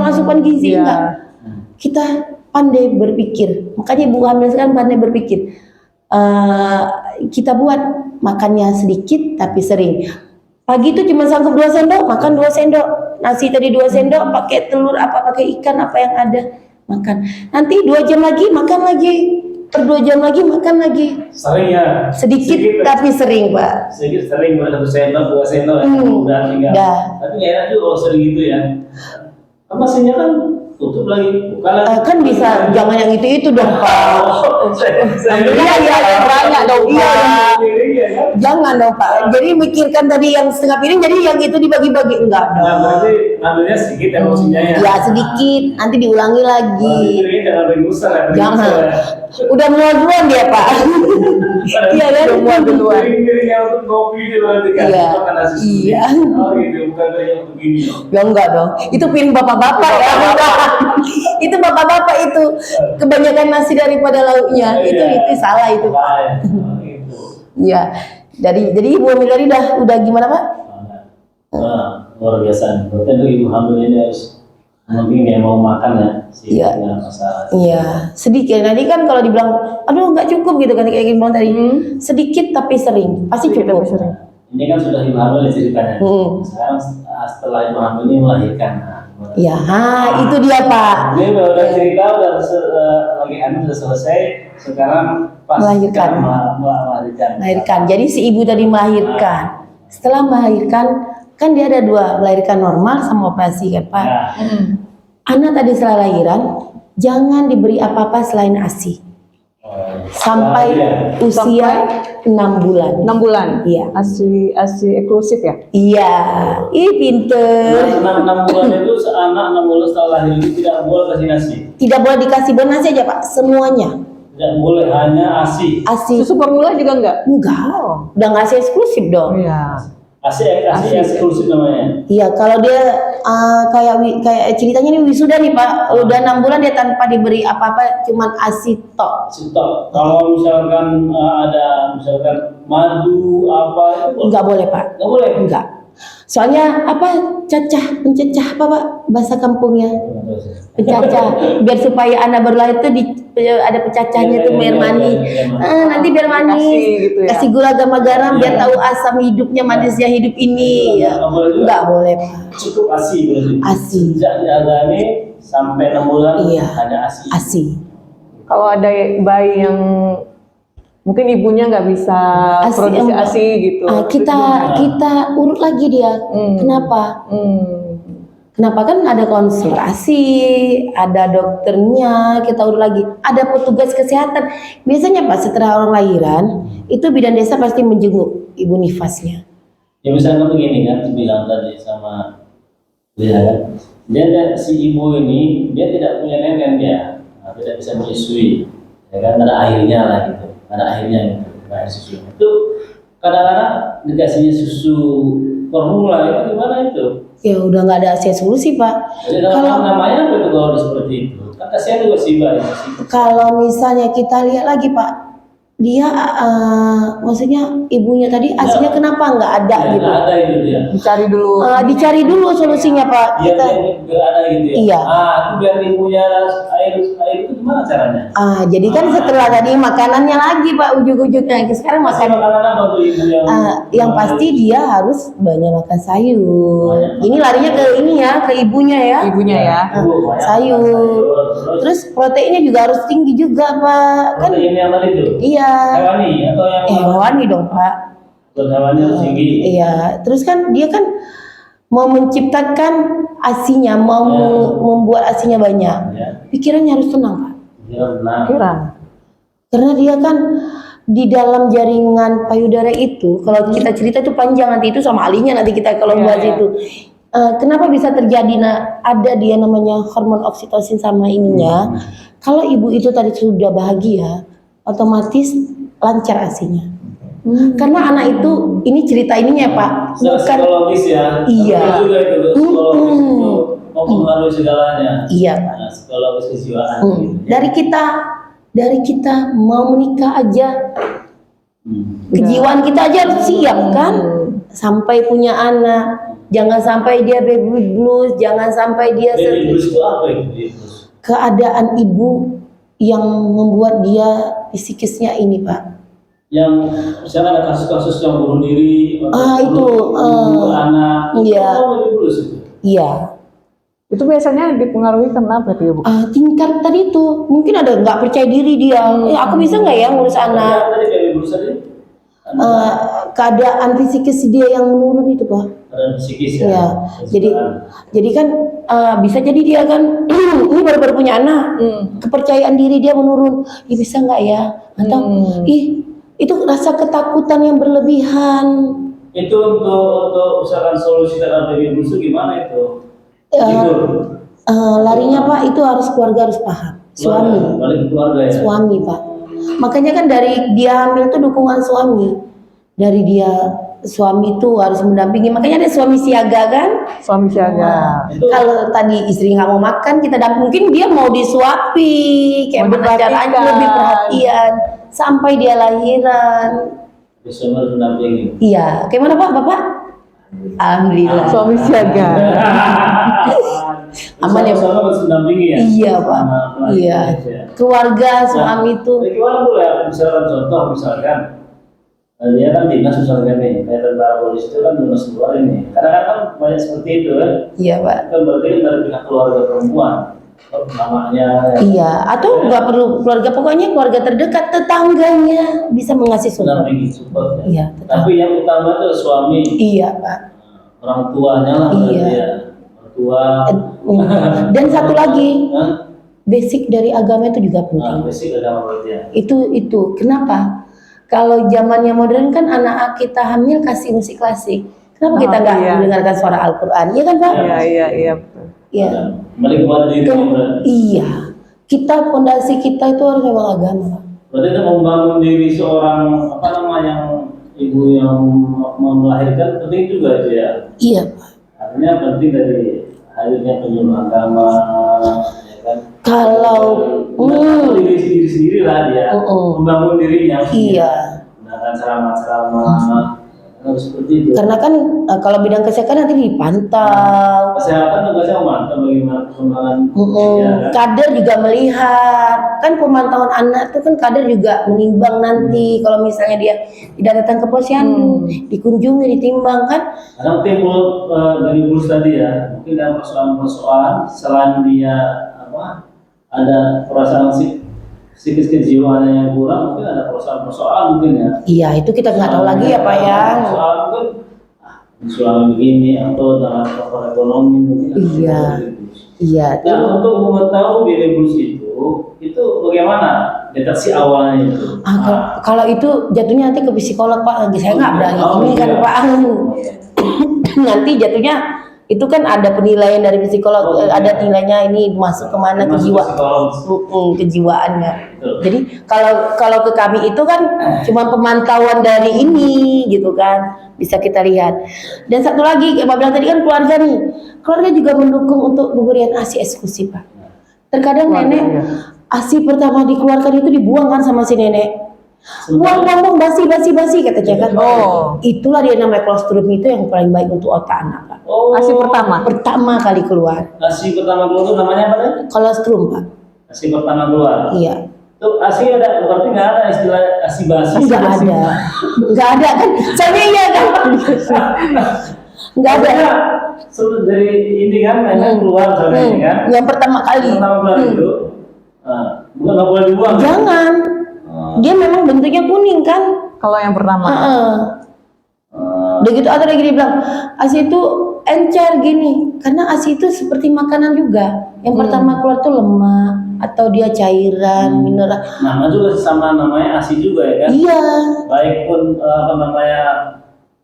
asupan gizi, enggak. Kita pandai berpikir, makanya ibu hamil sekarang pandai berpikir. Kita buat makannya sedikit tapi sering. Pagi itu cuma sanggup 2 sendok, makan 2 sendok. Nasi tadi 2 sendok, pakai telur pakai ikan apa yang ada, makan. Nanti 2 jam lagi makan lagi. Per 2 jam lagi makan lagi. Sering ya. Sedikit tapi sering Pak. Sedikit sering, 1 sendok, 2 sendok udah tinggal. Tapi nggak enak juga kalau sering gitu ya. Kan mesinnya kan tutup lagi, buka lagi. Kan bisa, jangan yang itu dong Pak. Iya, banyak dong Pak. Jangan dong Pak. Jadi mikirkan tadi yang setengah piring, jadi yang itu dibagi-bagi, enggak dong. Nah, berarti ngambilnya sedikit ya porsinya ya. Ya sedikit, nanti diulangi lagi. Piringnya jangan ringgusan ya. Jangan. Udah mual duluan dia Pak. Iya kan? Mual duluan. Piring yang untuk kopi itu berarti kan. Iya. Makan nasi sendiri. Iya. Oh gitu, bukan piring yang untuk gini. Ya enggak dong. Itu piring bapak-bapak ya. Itu bapak-bapak itu kebanyakan nasi daripada lauknya. Itu salah itu. Iya. Jadi ibu hamil tadi udah gimana Pak? Nah, luar biasa. Berarti untuk ibu hamil ini harus mungkin dia mau makan ya. Iya. Iya. Sedikit. Nanti kan kalau dibilang, aduh nggak cukup gitu kan kayak gini tadi. Sedikit tapi sering. Pasti cukup. Ini kan sudah ibu hamil ya ceritanya. Sekarang setelah ibu hamil ini melahirkan. Ya, itu dia Pak. Dia udah cerita, lagi hamil sudah selesai. Sekarang pas melahirkan. Melahirkan. Jadi si ibu tadi melahirkan. Setelah melahirkan, kan dia ada 2, melahirkan normal sama operasi kan Pak. Anak tadi setelah lahiran, jangan diberi apa-apa selain ASI. Sampai usia 6 bulan. 6 bulan. Iya. ASI eksklusif ya? Iya. Ih pinter. 6 bulan itu anak 6 bulan setelah lahir itu tidak boleh kasih nasi. Tidak boleh dikasih nasi aja Pak, semuanya. Tidak boleh, hanya ASI. ASI. Susu formula juga enggak? Enggak. Udah ngasih eksklusif dong. Iya. ASI eksklusif namanya. Iya, kalau dia kayak ceritanya ini wisuda nih Pak, udah 6 bulan dia tanpa diberi apa-apa, cuman ASI tok. Kalau misalkan ada madu apa itu Enggak boleh Pak. Enggak boleh. Enggak. Soalnya pencecah apa Pak bahasa kampungnya? Pencacah. Biar supaya anak baru lahir itu ada pecacahnya tuh biar mani. Nanti biar mani. Gitu ya. Kasih gula sama garam biar tahu asam hidupnya, manisnya hidup ini. Enggak boleh Pak. Cukup ASI berarti. ASI. Sejak dialami sampai 6 bulan hanya ASI. ASI. Kalau ada bayi yang mungkin ibunya nggak bisa produksi ASI gitu. Kita urut lagi dia. Kenapa? Kenapa kan ada konsultasi, ada dokternya, kita urut lagi. Ada petugas kesehatan. Biasanya Pak setelah orang lahiran, itu bidan desa pasti menjenguk ibu nifasnya. Ya misalnya begini kan, bilang tadi sama dia kan, si ibu ini dia tidak punya nenek dia, tidak bisa menyusui, ya kan ada airnya lah gitu. Ada akhirnya air susu itu kadang-kadang dikasihnya susu formula itu gimana itu? Ya udah nggak ada solusi Pak. Jadi kalau namanya apa itu kalau seperti itu? Kan kasihan juga sih Mbak. Kalau misalnya kita lihat lagi Pak, dia maksudnya ibunya tadi aslinya kenapa nggak ada gitu? Nggak ada itu dia. Dicari dulu solusinya Pak. Dia biar ada gitu ya. Iya. Itu biar ibunya air itu gimana caranya? Jadi kan setelah tadi makanannya lagi Pak ujung-ujungnya. Sekarang makanan apa tuh ibu yang pasti dia harus banyak makan sayur. Ini larinya ke ini ya, ke ibunya ya. Ibunya ya. Sayur. Terus proteinnya juga harus tinggi juga Pak. Kan protein yang tadi itu? Iya. Hewani atau yang hewani dong Pak. Hewani harus tinggi. Iya. Terus kan dia kan mau menciptakan asinya, mau membuat asinya banyak, pikirannya harus tenang Pak. Pikiran. Karena dia kan di dalam jaringan payudara itu, kalau kita cerita itu panjang nanti itu sama ahlinya nanti kita kalau bahas itu. Kenapa bisa terjadi? Ada dia namanya hormon oksitosin sama ininya. Kalau ibu itu tadi sudah bahagia, otomatis lancar asinya. Karena anak itu, ini cerita ininya Pak, Secara psikologis ya. Iya. Tapi juga itu psikologis itu mempengaruhi segalanya. Iya Pak. Nah, psikologis kejiwaan. Gitu. Dari kita mau menikah aja, kejiwaan kita aja harus siap kan, sampai punya anak. Jangan sampai dia baby blues, jangan sampai dia Baby blues itu apa itu? Baby blues? keadaan ibu yang membuat dia psikisnya ini Pak. Yang misalnya ada kasus-kasus yang bunuh diri, bunuh anak, iya. itu baby blues itu. Iya. Itu biasanya dipengaruhi kenapa tuh ya Bu? Tingkat tadi tuh mungkin ada nggak percaya diri dia. Aku bisa nggak ya ngurus anak? Tadi baby blues tadi? Keadaan psikis dia yang menurun itu Pak. Keadaan psikis ya. Ya, jadi kan bisa jadi dia kan ini baru punya anak, kepercayaan diri dia menurun. Bisa nggak ya? Atau itu rasa ketakutan yang berlebihan. Itu untuk misalkan solusi terhadap baby blues itu gimana itu? Larinya Pak itu harus keluarga harus paham. Suami. Balik ke keluarga ya. Suami Pak. Makanya kan dari dia hamil tuh dukungan suami. Dari dia suami itu harus mendampingi. Makanya ada suami siaga kan? Suami siaga. Kalau tadi istri nggak mau makan, kita mungkin dia mau disuapi, kayak mana caranya lebih perhatian sampai dia lahiran. Bisa mendampingi. Iya, kayak mana Pak, Bapak? Alhamdulillah. Suami siaga. Aman ya, Sama harus mendampingi ya. Iya Pak. Iya. Keluarga suami itu. Gimana Bu ya? Misalkan contoh dia kan dinas misalkan nih, kayak tentara polisi itu kan dinas luar ini. Kadang-kadang kan banyak seperti itu kan. Iya Pak. Kan berarti kan dari pihak keluarga perempuan, namanya. Iya, atau nggak perlu keluarga, pokoknya keluarga terdekat, tetangganya bisa mengasih support. Mendampingi support ya. Iya, Tapi yang utama itu suami. Iya Pak. Orang tuanya lah berarti ya. Orang tua. Dan satu lagi, basic dari agama itu juga penting. Basic agama berarti ya. Itu kenapa? Kalau zamannya modern kan anak kita hamil kasih musik klasik. Kenapa kita nggak mendengarkan suara Al-Quran? Iya kan Pak? Iya. Iya. Balik kepada diri Iya. Kita fondasi kita itu harus memang agama Pak. Berarti itu membangun diri seorang yang ibu yang mau melahirkan penting juga itu ya. Iya Pak. Artinya penting dari hadirnya penyuluh agama, ya kan? Kalau diri sendiri lah dia membangun dirinya. Iya. Menggunakan ceramah-ceramah harus seperti itu. Karena kan kalau bidang kesehatan nanti dipantau. Kesehatan tugasnya memantau bagaimana perkembangan. Kader juga melihat, kan pemantauan anak itu kan kader juga menimbang nanti kalau misalnya dia tidak datang ke posyandu, dikunjungi, ditimbang kan. Kadang timbul dari bulus tadi ya, mungkin ada persoalan-persoalan selain dia ada perasaan psikis kejiwaannya yang kurang, mungkin ada persoalan mungkin ya. Iya, itu kita nggak tahu lagi ya Pak ya. Soal mungkin suami begini atau dalam faktor ekonomi mungkin. Iya. Dan untuk mengetahui baby blues itu bagaimana deteksi awalnya itu? Kalau itu jatuhnya nanti ke psikolog Pak. Saya nggak berani ini kan Pak. Nanti jatuhnya itu kan ada penilaian dari psikolog, ada nilainya ini masuk kemana kejiwaannya. Jadi kalau ke kami itu kan cuma pemantauan dari ini gitu kan, bisa kita lihat. Dan satu lagi kayak Pak bilang tadi kan keluarga juga mendukung untuk pemberian ASI eksklusif Pak. Terkadang nenek ASI pertama dikeluarkan itu dibuang kan sama si nenek. Buang basi katanya kan. Itulah dia namanya kolostrum itu yang paling baik untuk otak anak Pak. ASI pertama kali keluar. ASI pertama keluar itu namanya apa tadi? Kolostrum Pak. ASI pertama keluar. Iya. Itu ASI ada, berarti nggak ada istilah ASI basi. Nggak ada kan? Soalnya iya kan? Nggak ada. Dari ini kan keluar soalnya ini kan. Yang pertama kali. Pertama keluar itu, bukan nggak boleh dibuang. Jangan. Dia memang bentuknya kuning kan? Kalau yang pertama. Udah gitu ada lagi dia bilang ASI itu encer gini, karena ASI itu seperti makanan juga. Yang pertama keluar tuh lemak atau dia cairan, mineral. Nama juga sama namanya ASI juga ya kan? Iya. Baik pun apa namanya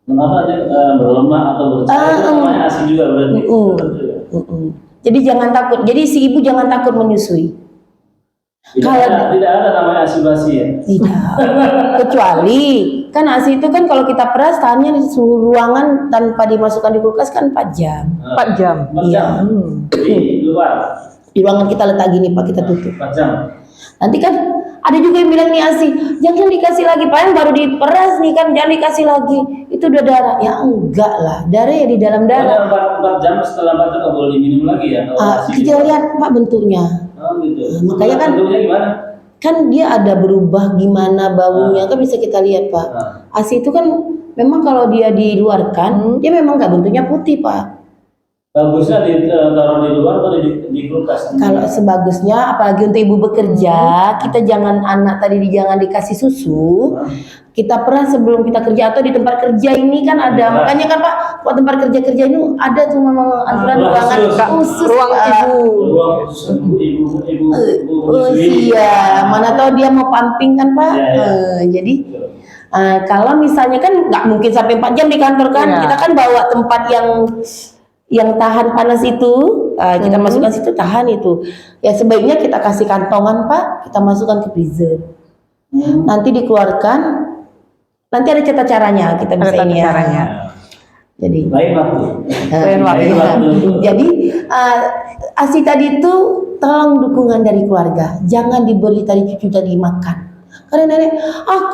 berlemak atau bercair itu namanya ASI juga berarti. Betul juga. Jadi jangan takut. Jadi si ibu jangan takut menyusui. Tidak ada namanya ASI basi ya? Tidak. Kecuali kan ASI itu kan kalau kita peras tahannya di suhu ruangan tanpa dimasukkan di kulkas kan 4 jam. 4 jam. 4 Iya. jam. Di luar. Di ruangan kita letak gini Pak, kita tutup. 4 jam. Nanti kan ada juga yang bilang nih ASI, jangan dikasih lagi, padahal baru diperas nih kan, jangan dikasih lagi. Itu udah darah. Ya enggak lah, darah ya di dalam darah. 4 jam setelah 4 jam nggak boleh diminum lagi ya? Kita lihat Pak bentuknya. Oh gitu. Makanya kan bentuknya gimana? Kan dia ada berubah gimana baunya kan bisa kita lihat Pak. ASI itu kan memang kalau dia diluarkan dia memang nggak bentuknya putih Pak. Bagusnya ditaruh di luar atau di kulkas? Kalau sebagusnya apalagi untuk ibu bekerja, kita jangan anak tadi jangan dikasih susu. Kita pernah sebelum kita kerja atau di tempat kerja ini kan ada, makanya kan Pak, buat tempat kerja ini ada tuh memang aturan ruangan khusus ruang ibu. Ruang khusus ibu. Iya, mana tahu dia mau pumping kan Pak. Jadi kalau misalnya kan nggak mungkin sampai 4 jam di kantor kan, kita kan bawa tempat yang tahan panas itu, kita masukkan situ tahan itu. Ya sebaiknya kita kasih kantongan Pak, kita masukkan ke freezer. Nanti dikeluarkan, nanti ada tata caranya kita bisa ini ya. Jadi lain waktu. Jadi ASI tadi itu tolong dukungan dari keluarga, jangan diberi tadi cucu tadi makan. Karena nenek,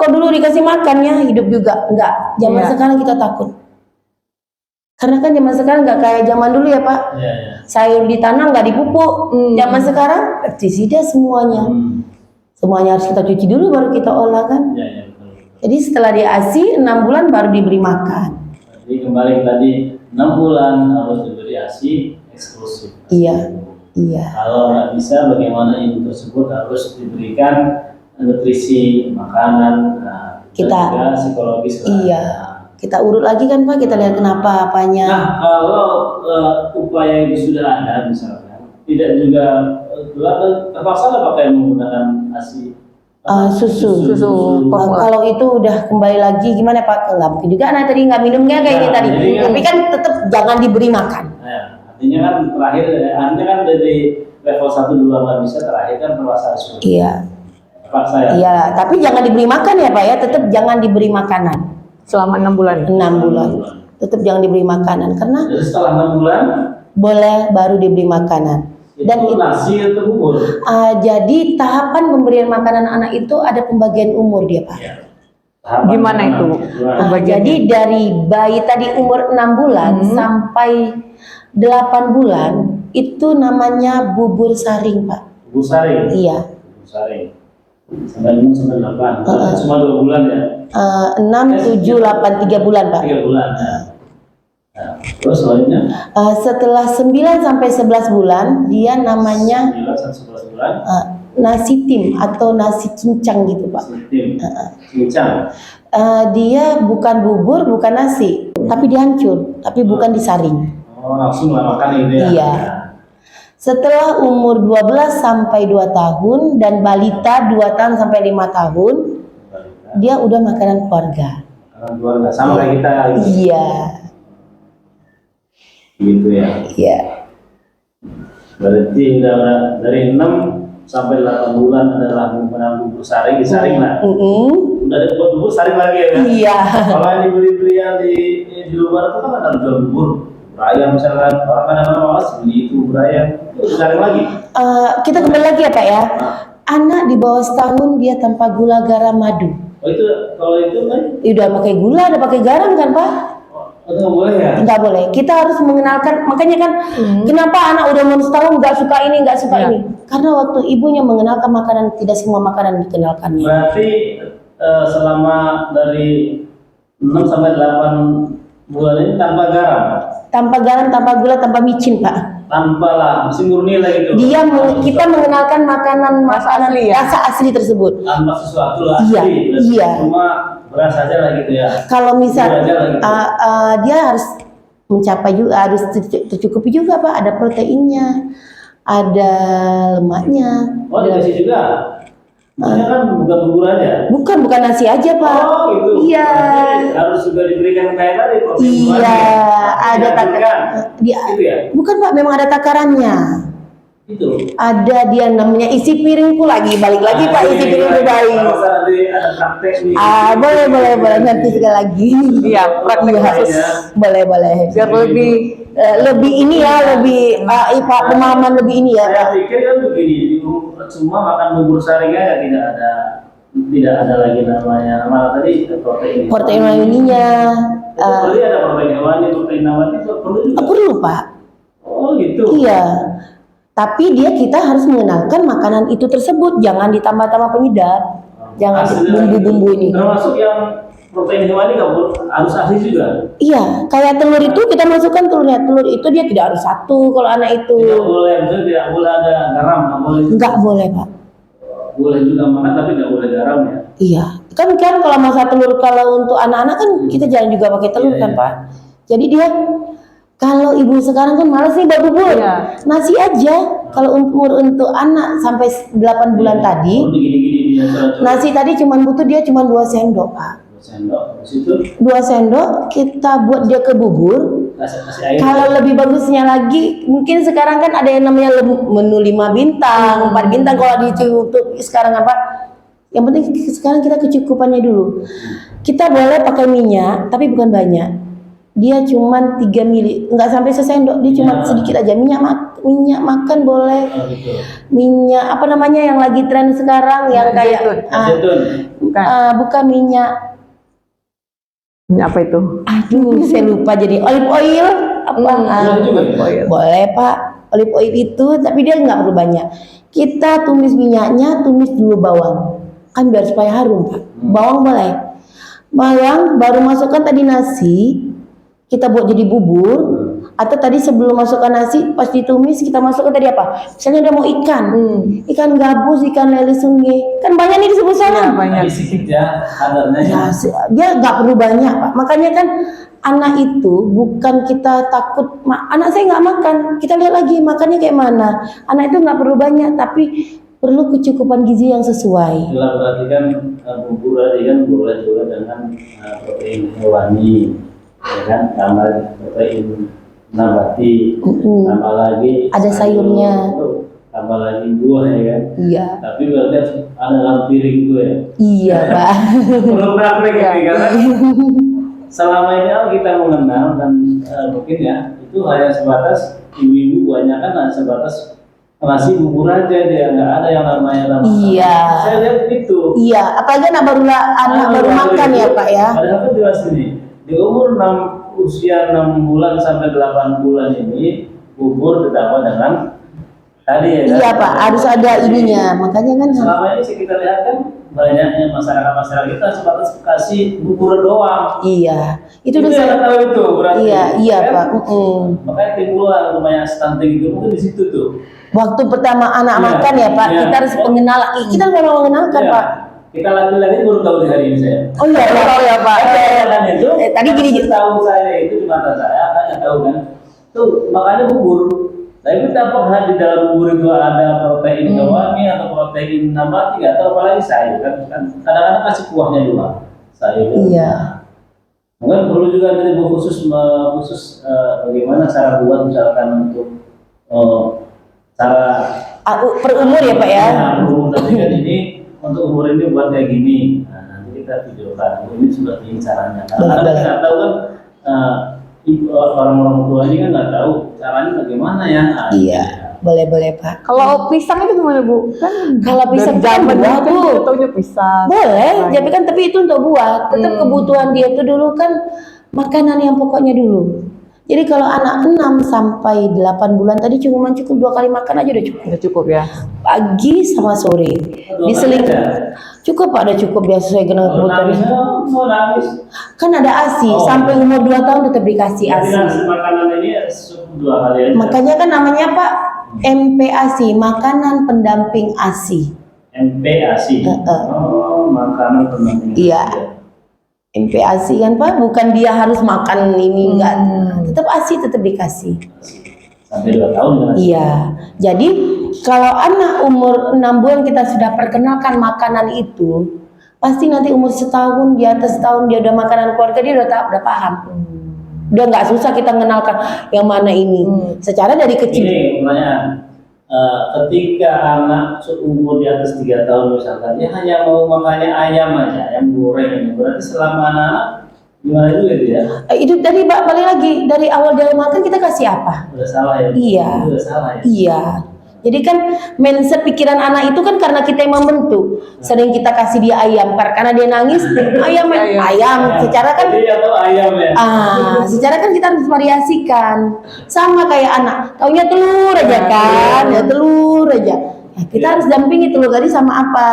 kok dulu dikasih makannya hidup juga enggak. Zaman sekarang kita takut. Karena kan zaman sekarang nggak kayak zaman dulu ya Pak. Sayur ditanam nggak dipupuk. Zaman sekarang pestisida semuanya. Semuanya harus kita cuci dulu baru kita olah kan. Jadi setelah di ASI 6 bulan baru diberi makan. Jadi kembali tadi 6 bulan harus diberi ASI eksklusif. Iya. Kalau nggak bisa bagaimana ibu tersebut harus diberikan nutrisi makanan, kita juga psikologis. Iya. Kita urut lagi kan Pak, kita lihat kenapa apanya. Nah, kalau upaya itu sudah ada misalkan, tidak juga terpaksa nggak pakai menggunakan ASI susu. formula. Kalau itu udah kembali lagi gimana Pak? Nggak mungkin juga anak tadi nggak minumnya kayak ini tadi. Tapi kan tetap jangan diberi makan. Artinya kan terakhir, artinya kan dari level 1 2 nggak bisa, terakhir kan terpaksa harus. Iya. Terpaksa ya. Iya, tapi jangan diberi makan ya Pak ya, tetap jangan diberi makanan. Selama 6 bulan. 6 bulan. Tetap jangan diberi makanan karena Jadi setelah 6 bulan boleh baru diberi makanan. Dan itu nasi atau bubur. Jadi tahapan pemberian makanan anak itu ada pembagian umur dia Pak. Gimana itu? Jadi dari bayi tadi umur 6 bulan sampai 8 bulan itu namanya bubur saring Pak. Bubur saring. Iya. Bubur saring. Sampai 6 sampai 8. Cuma 2 bulan ya. 6, 7, 8, 3 bulan Pak. 3 bulan. Terus selanjutnya? Setelah 9 sampai 11 bulan dia namanya 9 sampai 11 bulan. nasi tim atau nasi cincang gitu Pak. Cincang. Dia bukan bubur, bukan nasi, tapi dihancur, tapi bukan disaring. Oh, langsung lah makan itu ya. Iya. Setelah umur 12 sampai 2 tahun dan balita 2 tahun sampai 5 tahun, dia udah makanan keluarga. Makanan keluarga sama kayak kita. Iya. Gitu ya. Iya. Berarti udah dari 6 sampai 8 bulan adalah menggunakan bubur saring, disaring lah. Udah ada bubur saring lagi ya kan? Iya. Kalau yang dibeli-beli yang di luar itu kan ada jual bubur ayam misalkan, orang kadang-kadang malas beli itu bubur ayam, itu disaring lagi. Kita kembali lagi ya Pak ya. Anak di bawah setahun dia tanpa gula, garam, madu. Oh itu kalau itu kan? Udah pakai gula, udah pakai garam kan Pak? Itu nggak boleh ya? Nggak boleh. Kita harus mengenalkan. Makanya kan, kenapa anak udah mau setahun nggak suka ini, nggak suka ini? Karena waktu ibunya mengenalkan makanan, tidak semua makanan dikenalkannya. Berarti selama dari 6 sampai 8 bulan ini tanpa garam? Tanpa garam, tanpa gula, tanpa micin Pak. Tanpa lah, mesti murni lah gitu. Kita mengenalkan makanan asli ya? rasa asli tersebut. Tanpa sesuatu lah Iya, asli. iya. Cuma beras aja lah gitu ya. Kalau misal Beras aja lah gitu. dia harus mencapai juga, harus tercukupi juga Pak, ada proteinnya, ada lemaknya. Oh dikasih juga. Maksudnya kan bukan bubur aja. Bukan nasi aja Pak. Oh gitu. Iya. Berarti harus juga diberikan kayak tadi protein Iya, buahnya. ada Diberikan. takaran. Dia, Gitu ya. bukan Pak, memang ada takarannya. Itu. Ada dia namanya isi piringku lagi, balik lagi Pak, isi piringku baik. Kalau nanti ada praktek nih. Boleh nanti sekali lagi. Iya, praktek Iya, khusus. boleh. Biar lebih Lebih ini ya, lebih Pak, pemahaman lebih ini ya Pak. Saya pikir kan begini, semua makan bubur saring aja tidak ada lagi namanya malah tadi protein. Protein hewaninya Berarti ada protein hewani, protein nabati itu perlu juga. perlu Pak. Oh gitu. Iya. Tapi kita harus mengenalkan makanan itu tersebut, jangan ditambah-tambah penyedap. Jangan Aslinya bumbu-bumbu ini. Termasuk yang protein hewani nggak boleh, harus asli juga. Iya, kayak telur itu kita masukkan telurnya. Telur itu dia tidak harus satu kalau anak itu. Tidak boleh, misalnya tidak boleh ada garam, nggak boleh. Enggak boleh Pak. Boleh juga makan tapi nggak boleh garam ya. Iya, kan kalau masa telur kalau untuk anak-anak kan kita jarang juga pakai telur Iya, kan iya. Pak. Jadi dia kalau ibu sekarang kan malas nih buat bubur, Iya. nasi aja. Kalau untuk anak sampai 8 bulan Iya. tadi, Oh, gini-gini dia coba. nasi tadi dia cuma 2 sendok Pak. Sendok, habis itu 2 sendok kita buat dia ke bubur. kasih air. Kalau lebih bagusnya lagi, mungkin sekarang kan ada yang namanya menu 5 bintang, 4 bintang kalau di YouTube sekarang apa? Yang penting sekarang kita kecukupannya dulu. Kita boleh pakai minyak, tapi bukan banyak. Dia cuma 3 mili, nggak sampai sesendok, dia cuma Ya. sedikit aja. Minyak makan boleh. Oh, gitu. Minyak apa namanya yang lagi tren sekarang yang Minyak kayak zaitun. Zaitun. bukan. bukan minyak. Apa itu? Aduh, saya lupa jadi olive oil apa? Boleh juga ya? Oil. Boleh Pak, olive oil itu, tapi dia nggak perlu banyak. Kita tumis minyaknya, tumis dulu bawang, kan biar supaya harum Pak. Bawang boleh. Bawang baru masukkan tadi nasi, kita buat jadi bubur. Atau tadi sebelum masukkan nasi, pas ditumis kita masukkan tadi apa? Misalnya udah mau ikan, ikan gabus, ikan lele sungai, kan banyak nih di sebelah sana. Iya, banyak. Tapi sedikit ya kadarnya. Ya, dia nggak perlu banyak Pak. Makanya kan anak itu bukan kita takut, anak saya nggak makan. Kita lihat lagi makannya kayak mana. Anak itu nggak perlu banyak, tapi perlu kecukupan gizi yang sesuai. Itulah berarti kan bubur tadi kan boleh juga dengan protein hewani, ya kan? Tambah protein nabati, tambah lagi Ada sayurnya. tambah lagi buah ya kan. Iya, Tapi berarti ada dalam piring itu ya. iya Pak. Perlu praktek ya, karena selama ini kita mengenal dan mungkin ya itu hanya sebatas ibu-ibu banyak kan hanya sebatas nasi bubur aja dia nggak ada yang namanya tambah. Iya. Saya lihat itu. Iya, apalagi anak baru makan ya Pak ya. Padahal kan jelas ini di umur usia 6 bulan sampai 8 bulan ini bubur ditambah dengan tadi ya kan? Iya Pak, harus ada ininya. Makanya kan Selama ini sih kita lihat kan banyaknya masyarakat kita sebatas kasih bubur doang. iya. Itu udah Itu saya yang tahu itu berarti. Iya kan? Pak. Makanya timbulan lumayan stunting itu mungkin di situ tuh. Waktu pertama anak Iya, makan ya Pak, iya. kita harus pengenalan. Kita memang mengenalkan Iya. Pak. Kita laki-laki baru tahu di hari ini saya. Oh iya, iya. Tahu ya Pak. Kan itu. Tadi gini, tahu saya itu di mata saya, kan tahu kan. Tuh makanya bubur. Tapi apakah di dalam bubur itu ada protein hewani atau protein nabati nggak tahu, apalagi sayur kan kadang-kadang kasih kuahnya juga sayur. Iya. Mungkin perlu juga dari Bu khusus bagaimana cara buat misalkan untuk cara Per umur ya Pak ya. umur tadi kan ini untuk umur ini buat kayak gini. Nah, nanti kita videokan. Ini seperti ini caranya. Karena kita nggak tahu kan orang-orang tua ini kan nggak tahu caranya bagaimana ya. Nah, Iya. Boleh Pak. Kalau pisang itu gimana Bu? Kan Kalau pisang dari kan zaman buah dulu kan tuh. kita taunya pisang. Boleh, Nah, tapi kan itu untuk buah. Tetap kebutuhan dia tuh dulu kan makanan yang pokoknya dulu. Jadi kalau anak 6 sampai 8 bulan tadi cuma cukup 2 kali makan aja udah cukup. udah cukup ya. Pagi sama sore. Diseling. Cukup Pak, ada cukup biasa sesuai dengan Kalau nangis, kebutuhan. mau nangis. Kan ada ASI, Oh. sampai umur 2 tahun tetap dikasih Jadi ASI. nasi makanan ini cukup 2 kali aja. Makanya kan namanya Pak MPASI, makanan pendamping ASI. MPASI. Oh, makanan pendamping. Iya. MP ASI kan Pak, bukan dia harus makan ini enggak, tetap ASI tetap dikasih. Sampai 2 tahun kan? Iya, jadi kalau anak umur 6 bulan kita sudah perkenalkan makanan itu, pasti nanti umur setahun, di atas setahun dia udah makanan keluarga, dia udah paham. Udah nggak susah kita mengenalkan yang mana ini. Secara dari kecil. Ini pertanyaan. Ketika anak seumur di atas 3 tahun misalkan, dia hanya mau makannya ayam aja, ayam goreng, berarti selama anak gimana juga itu ya? Itu dari balik lagi dari awal dia makan kita kasih apa? Udah salah ya? Iya. Udah salah ya? Iya. Jadi kan mindset pikiran anak itu kan karena kita yang membentuk. Sering kita kasih dia ayam karena dia nangis, ayam. Secara kan Jadi atau ayam ya? secara kan kita harus variasikan. Sama kayak anak, taunya telur aja kan, ya telur aja. Nah, kita harus dampingi telur tadi sama apa?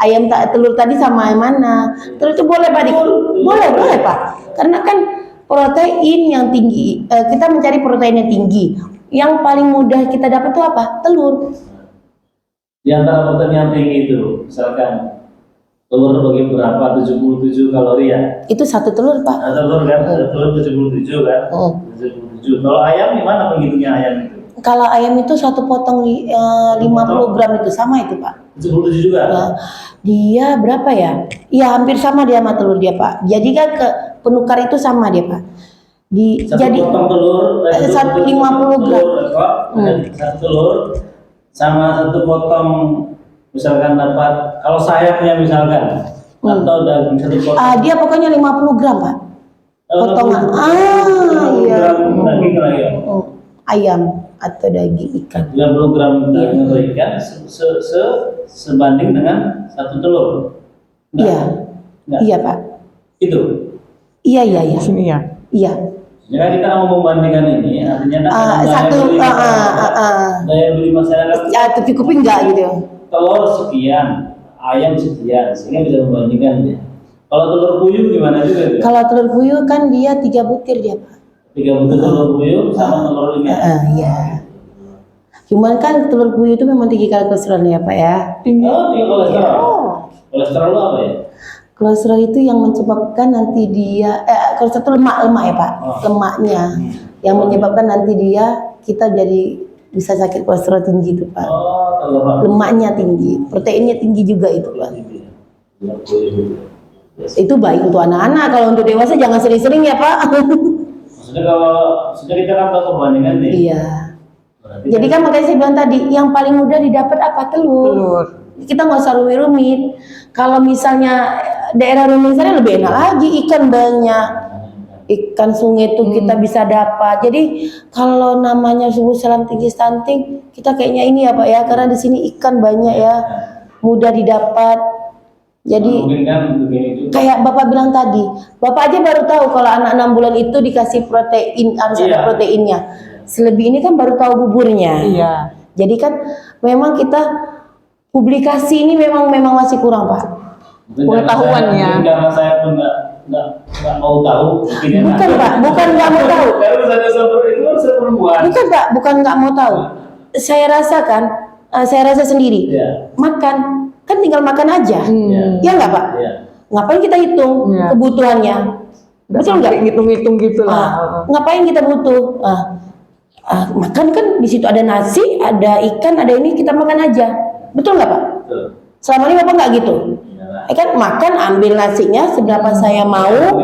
Ayam telur tadi sama yang mana? Telur itu boleh Pak? Boleh Pak. Karena kan protein yang tinggi, kita mencari protein yang tinggi. Yang paling mudah kita dapat itu apa? Telur. Di antara protein yang tinggi itu, misalkan telur bagi berapa? 77 kalori ya? Itu satu telur Pak. Telur kan? Telur 77 kan? 77. Kalau ayam gimana penghitungnya ayam itu? Kalau ayam itu satu potong 50 gram itu sama itu Pak. 77 juga? Ya, dia berapa ya? Iya hampir sama dia sama telur dia Pak. Jadi kan penukar itu sama dia Pak. Satu potong telur, 50 gram. Satu telur sama satu potong misalkan dapat kalau sayapnya misalkan atau daging satu potong. Dia pokoknya 50 gram Pak. Potongan. Iya. Daging lagi ya? Ayam atau daging ikan. 50 gram daging atau ikan sebanding dengan satu telur. Iya. Iya Pak. Itu. Iya. Sini ya. Iya. Jadi kita mau membandingkan ini, artinya kan daya beli masyarakat Ya tercukupi enggak gitu. telur sekian, ayam sekian, sehingga bisa membandingkan ya. Kalau telur puyuh gimana juga itu? Kalau telur puyuh kan dia 3 butir dia Pak. 3 butir telur puyuh sama telur ini. Iya. Cuman kan telur puyuh itu memang tinggi kali kolesterolnya Pak ya. Tinggi kolesterol. Kolesterol itu apa ya? Kolesterol itu yang menyebabkan nanti dia kolesterol itu lemak ya Pak, lemaknya yang menyebabkan nanti kita jadi bisa sakit kolesterol tinggi itu Pak. Lemaknya tinggi, proteinnya tinggi juga itu Pak. Itu baik untuk anak-anak, kalau untuk dewasa jangan sering-sering ya Pak. Maksudnya kalau sudah kita kan perbandingan nih. Iya. Jadi kan makanya saya bilang tadi, yang paling mudah didapat apa? Telur. Kita nggak usah rumit-rumit. Kalau misalnya daerah rumit sana lebih enak lagi, ikan banyak, ikan sungai itu kita bisa dapat. Jadi kalau namanya subuh salam tinggi stunting, kita kayaknya ini ya Pak ya, karena di sini ikan banyak ya, mudah didapat. Jadi kayak Bapak bilang tadi, Bapak aja baru tahu kalau anak 6 bulan itu dikasih protein, harus ada proteinnya. Selebih ini kan baru tahu buburnya. Iya. Jadi kan memang kita publikasi ini memang masih kurang Pak. Pengetahuannya. Karena saya pun nggak mau tahu. Bukan Pak, bukan nggak mau tahu. Karena saya itu harus perempuan. Bukan Pak, bukan nggak mau tahu. Saya rasakan, saya rasa sendiri. Makan, kan tinggal makan aja. Ya nggak Pak? Ngapain kita hitung kebutuhannya? Betul nggak? Hitung-hitung gitu lah. Ngapain kita butuh? Makan kan di situ ada nasi, ada ikan, ada ini kita makan aja. Betul nggak Pak? Betul. Selama ini Bapak nggak gitu? Kan makan, ambil nasinya seberapa saya mau,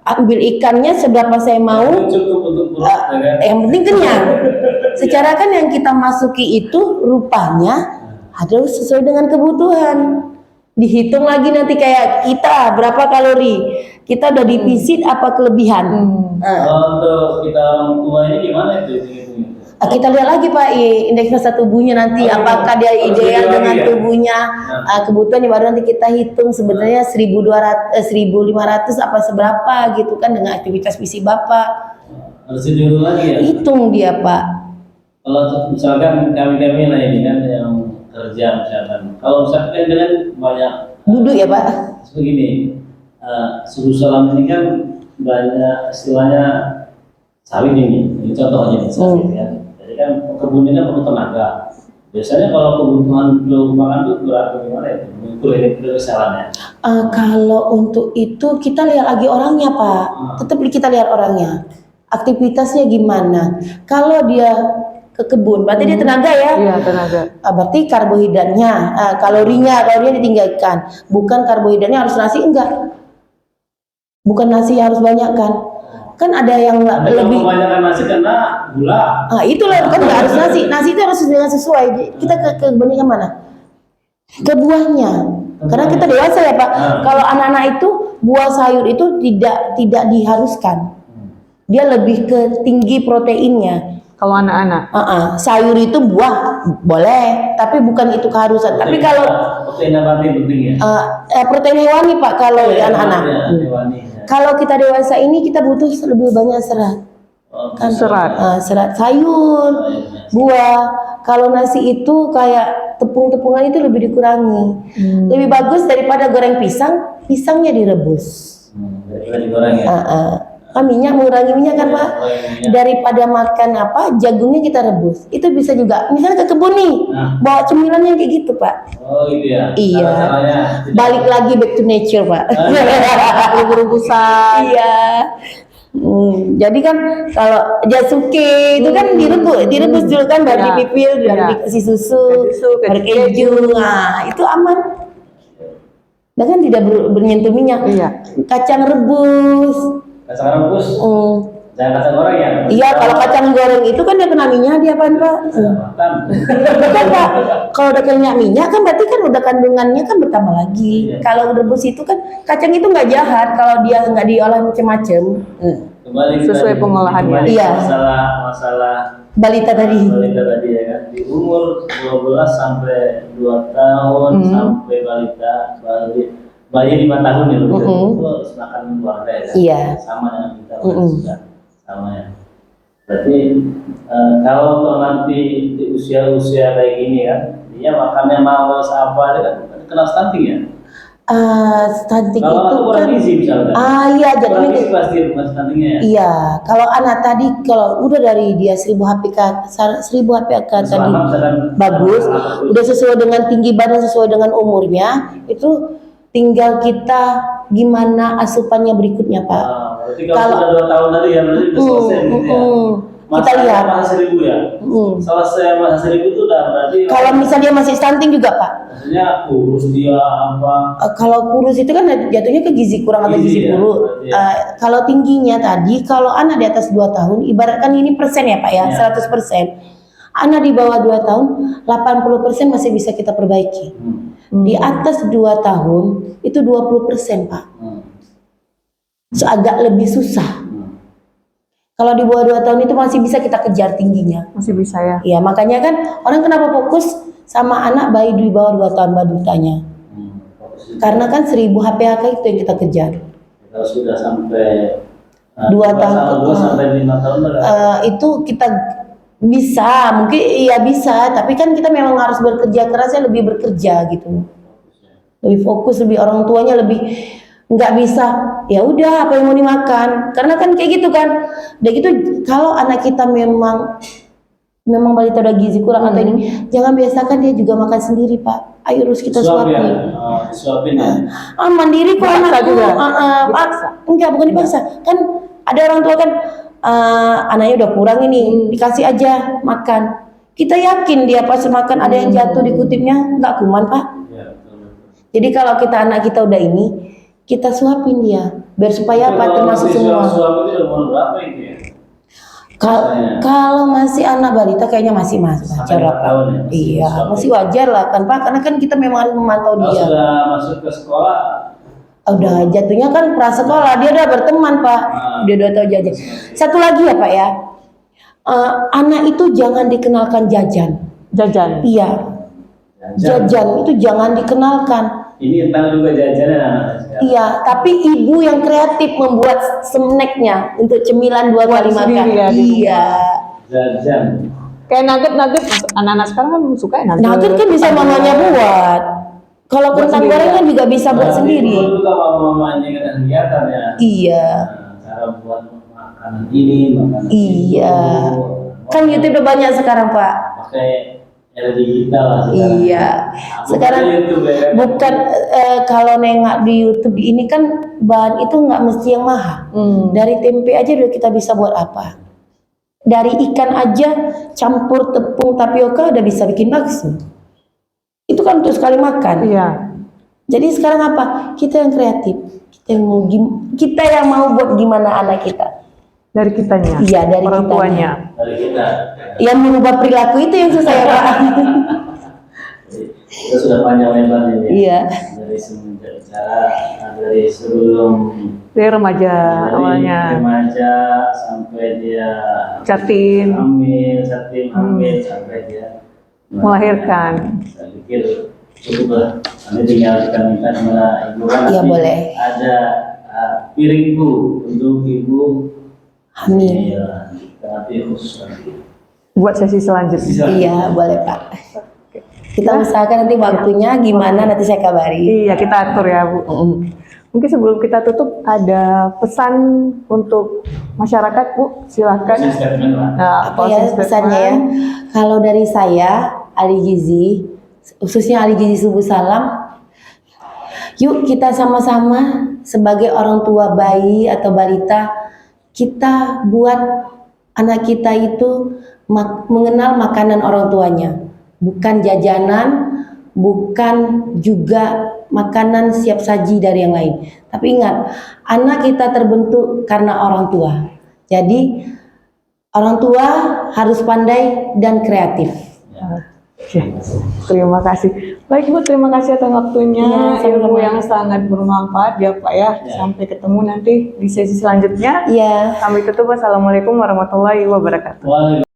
ambil ikannya seberapa saya mau. Cukup untuk Yang penting kenyang. Secara kan yang kita masuki itu rupanya harus sesuai dengan kebutuhan. Dihitung lagi nanti kayak kita berapa kalori, kita udah defisit apa kelebihan. Untuk kita orang tua ini gimana itu? Kita lihat lagi Pak indeks massa tubuhnya nanti apakah dia ideal dengan tubuhnya, kebutuhan baru nanti kita hitung sebenarnya 1.200 1.500 apa seberapa gitu kan dengan aktivitas fisik Bapak. Harus dulu lagi ya. Hitung dia Pak. Kalau misalkan kami lah ini kan yang kerja misalkan, kalau misalkan dengan banyak Duduk ya Pak. Begini, subuh salam ini kan banyak istilahnya sawit ini contohnya sawit ya. Jadi kan kebun ini perlu tenaga. Biasanya kalau kebutuhan untuk makan itu berapa gimana ya? Mengukur ini kesalannya. Kalau untuk itu kita lihat lagi orangnya Pak, tetap kita lihat orangnya, aktivitasnya gimana. Kalau dia ke kebun, berarti dia tenaga ya? Iya, tenaga. Berarti karbohidratnya, kalorinya ditinggalkan. Bukan karbohidratnya harus nasi, enggak. Bukan nasi harus banyak kan? Kan ada yang lebih. Kebanyakan nasi karena gula. Itulah kan nggak harus nasi. Nasi itu harus dengan sesuai. Kita ke kebanyakan mana? Ke buahnya. Karena kita dewasa ya Pak. Kalau anak-anak itu buah sayur itu tidak diharuskan. Dia lebih ke tinggi proteinnya. Kalau anak-anak. Sayur itu buah boleh, tapi bukan itu keharusan. Tapi kalau protein nabati penting ya. protein hewani Pak kalau di anak-anak. Hewani, ya. Kalau kita dewasa ini kita butuh lebih banyak serat. Kan serat sayur, buah. Kalau nasi itu kayak tepung-tepungan itu lebih dikurangi. Lebih bagus daripada goreng pisang, pisangnya direbus. Daripada digoreng ya. Minyak, mengurangi minyak kan Pak. Daripada makan jagungnya kita rebus. Itu bisa juga. Misalnya ke kebun nih, bawa cemilannya kayak gitu Pak. Oh gitu ya. Iya. Balik lagi back to nature Pak. Rebus-rebusan. Iya. Jadi kan kalau jasuke itu kan direbus dulu kan, baru dipipil, baru dikasih susu, baru keju. Itu aman. Dan kan tidak menyentuh minyak. Kacang rebus. Kacang rebus. Jangan kacang goreng ya. Iya, kalau kacang goreng itu kan dia kena minyak, dia apaan Pak? Bukan Pak. Kalau udah kena minyak kan berarti kan udah kandungannya kan bertambah lagi. Kalau rebus itu kan kacang itu nggak jahat kalau dia nggak diolah macam-macam. Sesuai pengolahannya. Iya. Masalah balita tadi ya kan. Di umur 12 sampai 2 tahun sampai bayi 5 tahun ya itu harus makan keluarga ya. Iya. Sama dengan kita sudah sama ya. Berarti kalau nanti di usia-usia kayak gini kan, dia makannya malas apa dia kan kena stunting ya. Stunting kalau itu kan gizi misalnya. Iya, jadi gizi pasti bukan stuntingnya ya. Iya, kalau anak tadi kalau udah dari dia 1000 HPK tadi bagus, udah sesuai dengan tinggi badan, sesuai dengan umurnya, itu tinggal kita gimana asupannya berikutnya Pak. Kalau sudah 2 tahun tadi ya berarti selesai gitu ya. Kita lihat masa 1000 ya. Selesai masa 1000 itu udah berarti. Kalau misalnya dia masih stunting juga Pak. Maksudnya kurus dia apa? Kalau kurus itu kan jatuhnya ke gizi kurang atau gizi buruk. Kalau tingginya tadi, kalau anak di atas 2 tahun, ibaratkan ini persen ya Pak ya, 100%. Anak di bawah 2 tahun, 80% masih bisa kita perbaiki. Di atas 2 tahun, itu 20% Pak. So, agak lebih susah. Kalau di bawah 2 tahun itu masih bisa kita kejar tingginya. Masih bisa ya. Iya, makanya kan orang kenapa fokus sama anak bayi di bawah 2 tahun balitanya. Karena kan 1000 HPK itu yang kita kejar. Kalau sudah sampai 2 tahun, 2 sampai 5 tahun itu kita bisa, mungkin iya bisa, tapi kan kita memang harus bekerja kerasnya, lebih bekerja gitu. Lebih fokus, lebih orang tuanya lebih nggak bisa ya udah apa yang mau dimakan, karena kan kayak gitu kan. Udah gitu kalau anak kita memang balita udah gizi kurang atau ini, jangan biasakan dia juga makan sendiri Pak. Ayo terus kita suapin. Disuapin ya. Mandiri kok anak juga. Enggak, bukan dipaksa. Kan ada orang tua kan anaknya udah kurang ini, dikasih aja makan. Kita yakin dia pas makan ada yang jatuh di kutipnya, nggak kuman Pak. Ya, jadi kalau anak kita udah ini, kita suapin dia biar supaya apa termasuk semua. Suami itu umur berapa itu ya? Kalau masih anak balita kayaknya masih wajar lah Pak. Ya, iya, masih wajar lah kan Pak, karena kan kita memang harus memantau dia. Sudah masuk ke sekolah. Udah jatuhnya kan prasekolah, dia udah berteman Pak, dia udah tahu jajan. Satu lagi ya Pak ya, anak itu jangan dikenalkan jajan. Jajan. Iya. Jajan itu jangan dikenalkan. Ini tahu juga jajannya anak. Iya, tapi ibu yang kreatif membuat snacknya untuk cemilan 2 kali makan. Ya, iya. Jajan. Kayak nugget, anak-anak sekarang kan suka ya nugget. Nugget kan bisa mamanya buat. Kalau kentang goreng kan juga bisa buat sendiri. Itu kalau mamanya kan kegiatan ya. Iya. Cara buat makanan ini, makanan iya. itu. Kan YouTube udah banyak sekarang Pak. Pakai era digital lah sekarang. Iya. Nah, Sekarang YouTube ya. bukan kalau nengok di YouTube ini kan bahan itu nggak mesti yang mahal. Dari tempe aja udah kita bisa buat apa? Dari ikan aja campur tepung tapioka udah bisa bikin bakso. Itu kan untuk sekali makan. Iya. Jadi sekarang apa? Kita yang kreatif. Kita yang mau buat gimana anak kita. Dari kitanya. Iya, dari orang kitanya. tuanya. Dari kita. Yang merubah perilaku itu yang susah ya Pak. Kita sudah panjang lebar ini. Iya. Dari semenjak bicara, dari sebelum Dari remaja dari awalnya. remaja sampai dia Jatin. hamil sampai dia Melahirkan. Saya pikir cukup lah. Nanti tinggal kita minta sama ibu kan. Iya, nanti boleh. Ada piringku untuk ibu. Hamil. Iya, kita nanti khusus nanti. Buat sesi selanjutnya. Iya, boleh Pak. Kita usahakan nanti waktunya gimana nanti saya kabari. Iya, kita atur ya, Bu. Mungkin sebelum kita tutup ada pesan untuk masyarakat, Bu. Silakan. Closing statement lah. Nah, Apa ya closing pesannya ya? statement. Kalau dari saya, Ali Gizi, khususnya Ali Gizi Subuh Salam, yuk kita sama-sama sebagai orang tua bayi atau balita, kita buat anak kita itu mengenal makanan orang tuanya, bukan jajanan, bukan juga makanan siap saji dari yang lain. Tapi ingat, anak kita terbentuk karena orang tua. Jadi orang tua harus pandai dan kreatif. Oke, terima kasih. Baik Bu, terima kasih atas waktunya. Iya, Ilmu sama-sama. yang sangat bermanfaat ya Pak ya. Sampai ketemu nanti di sesi selanjutnya. Iya. Kami tutup. Wassalamualaikum warahmatullahi wabarakatuh. Waalaikumsalam.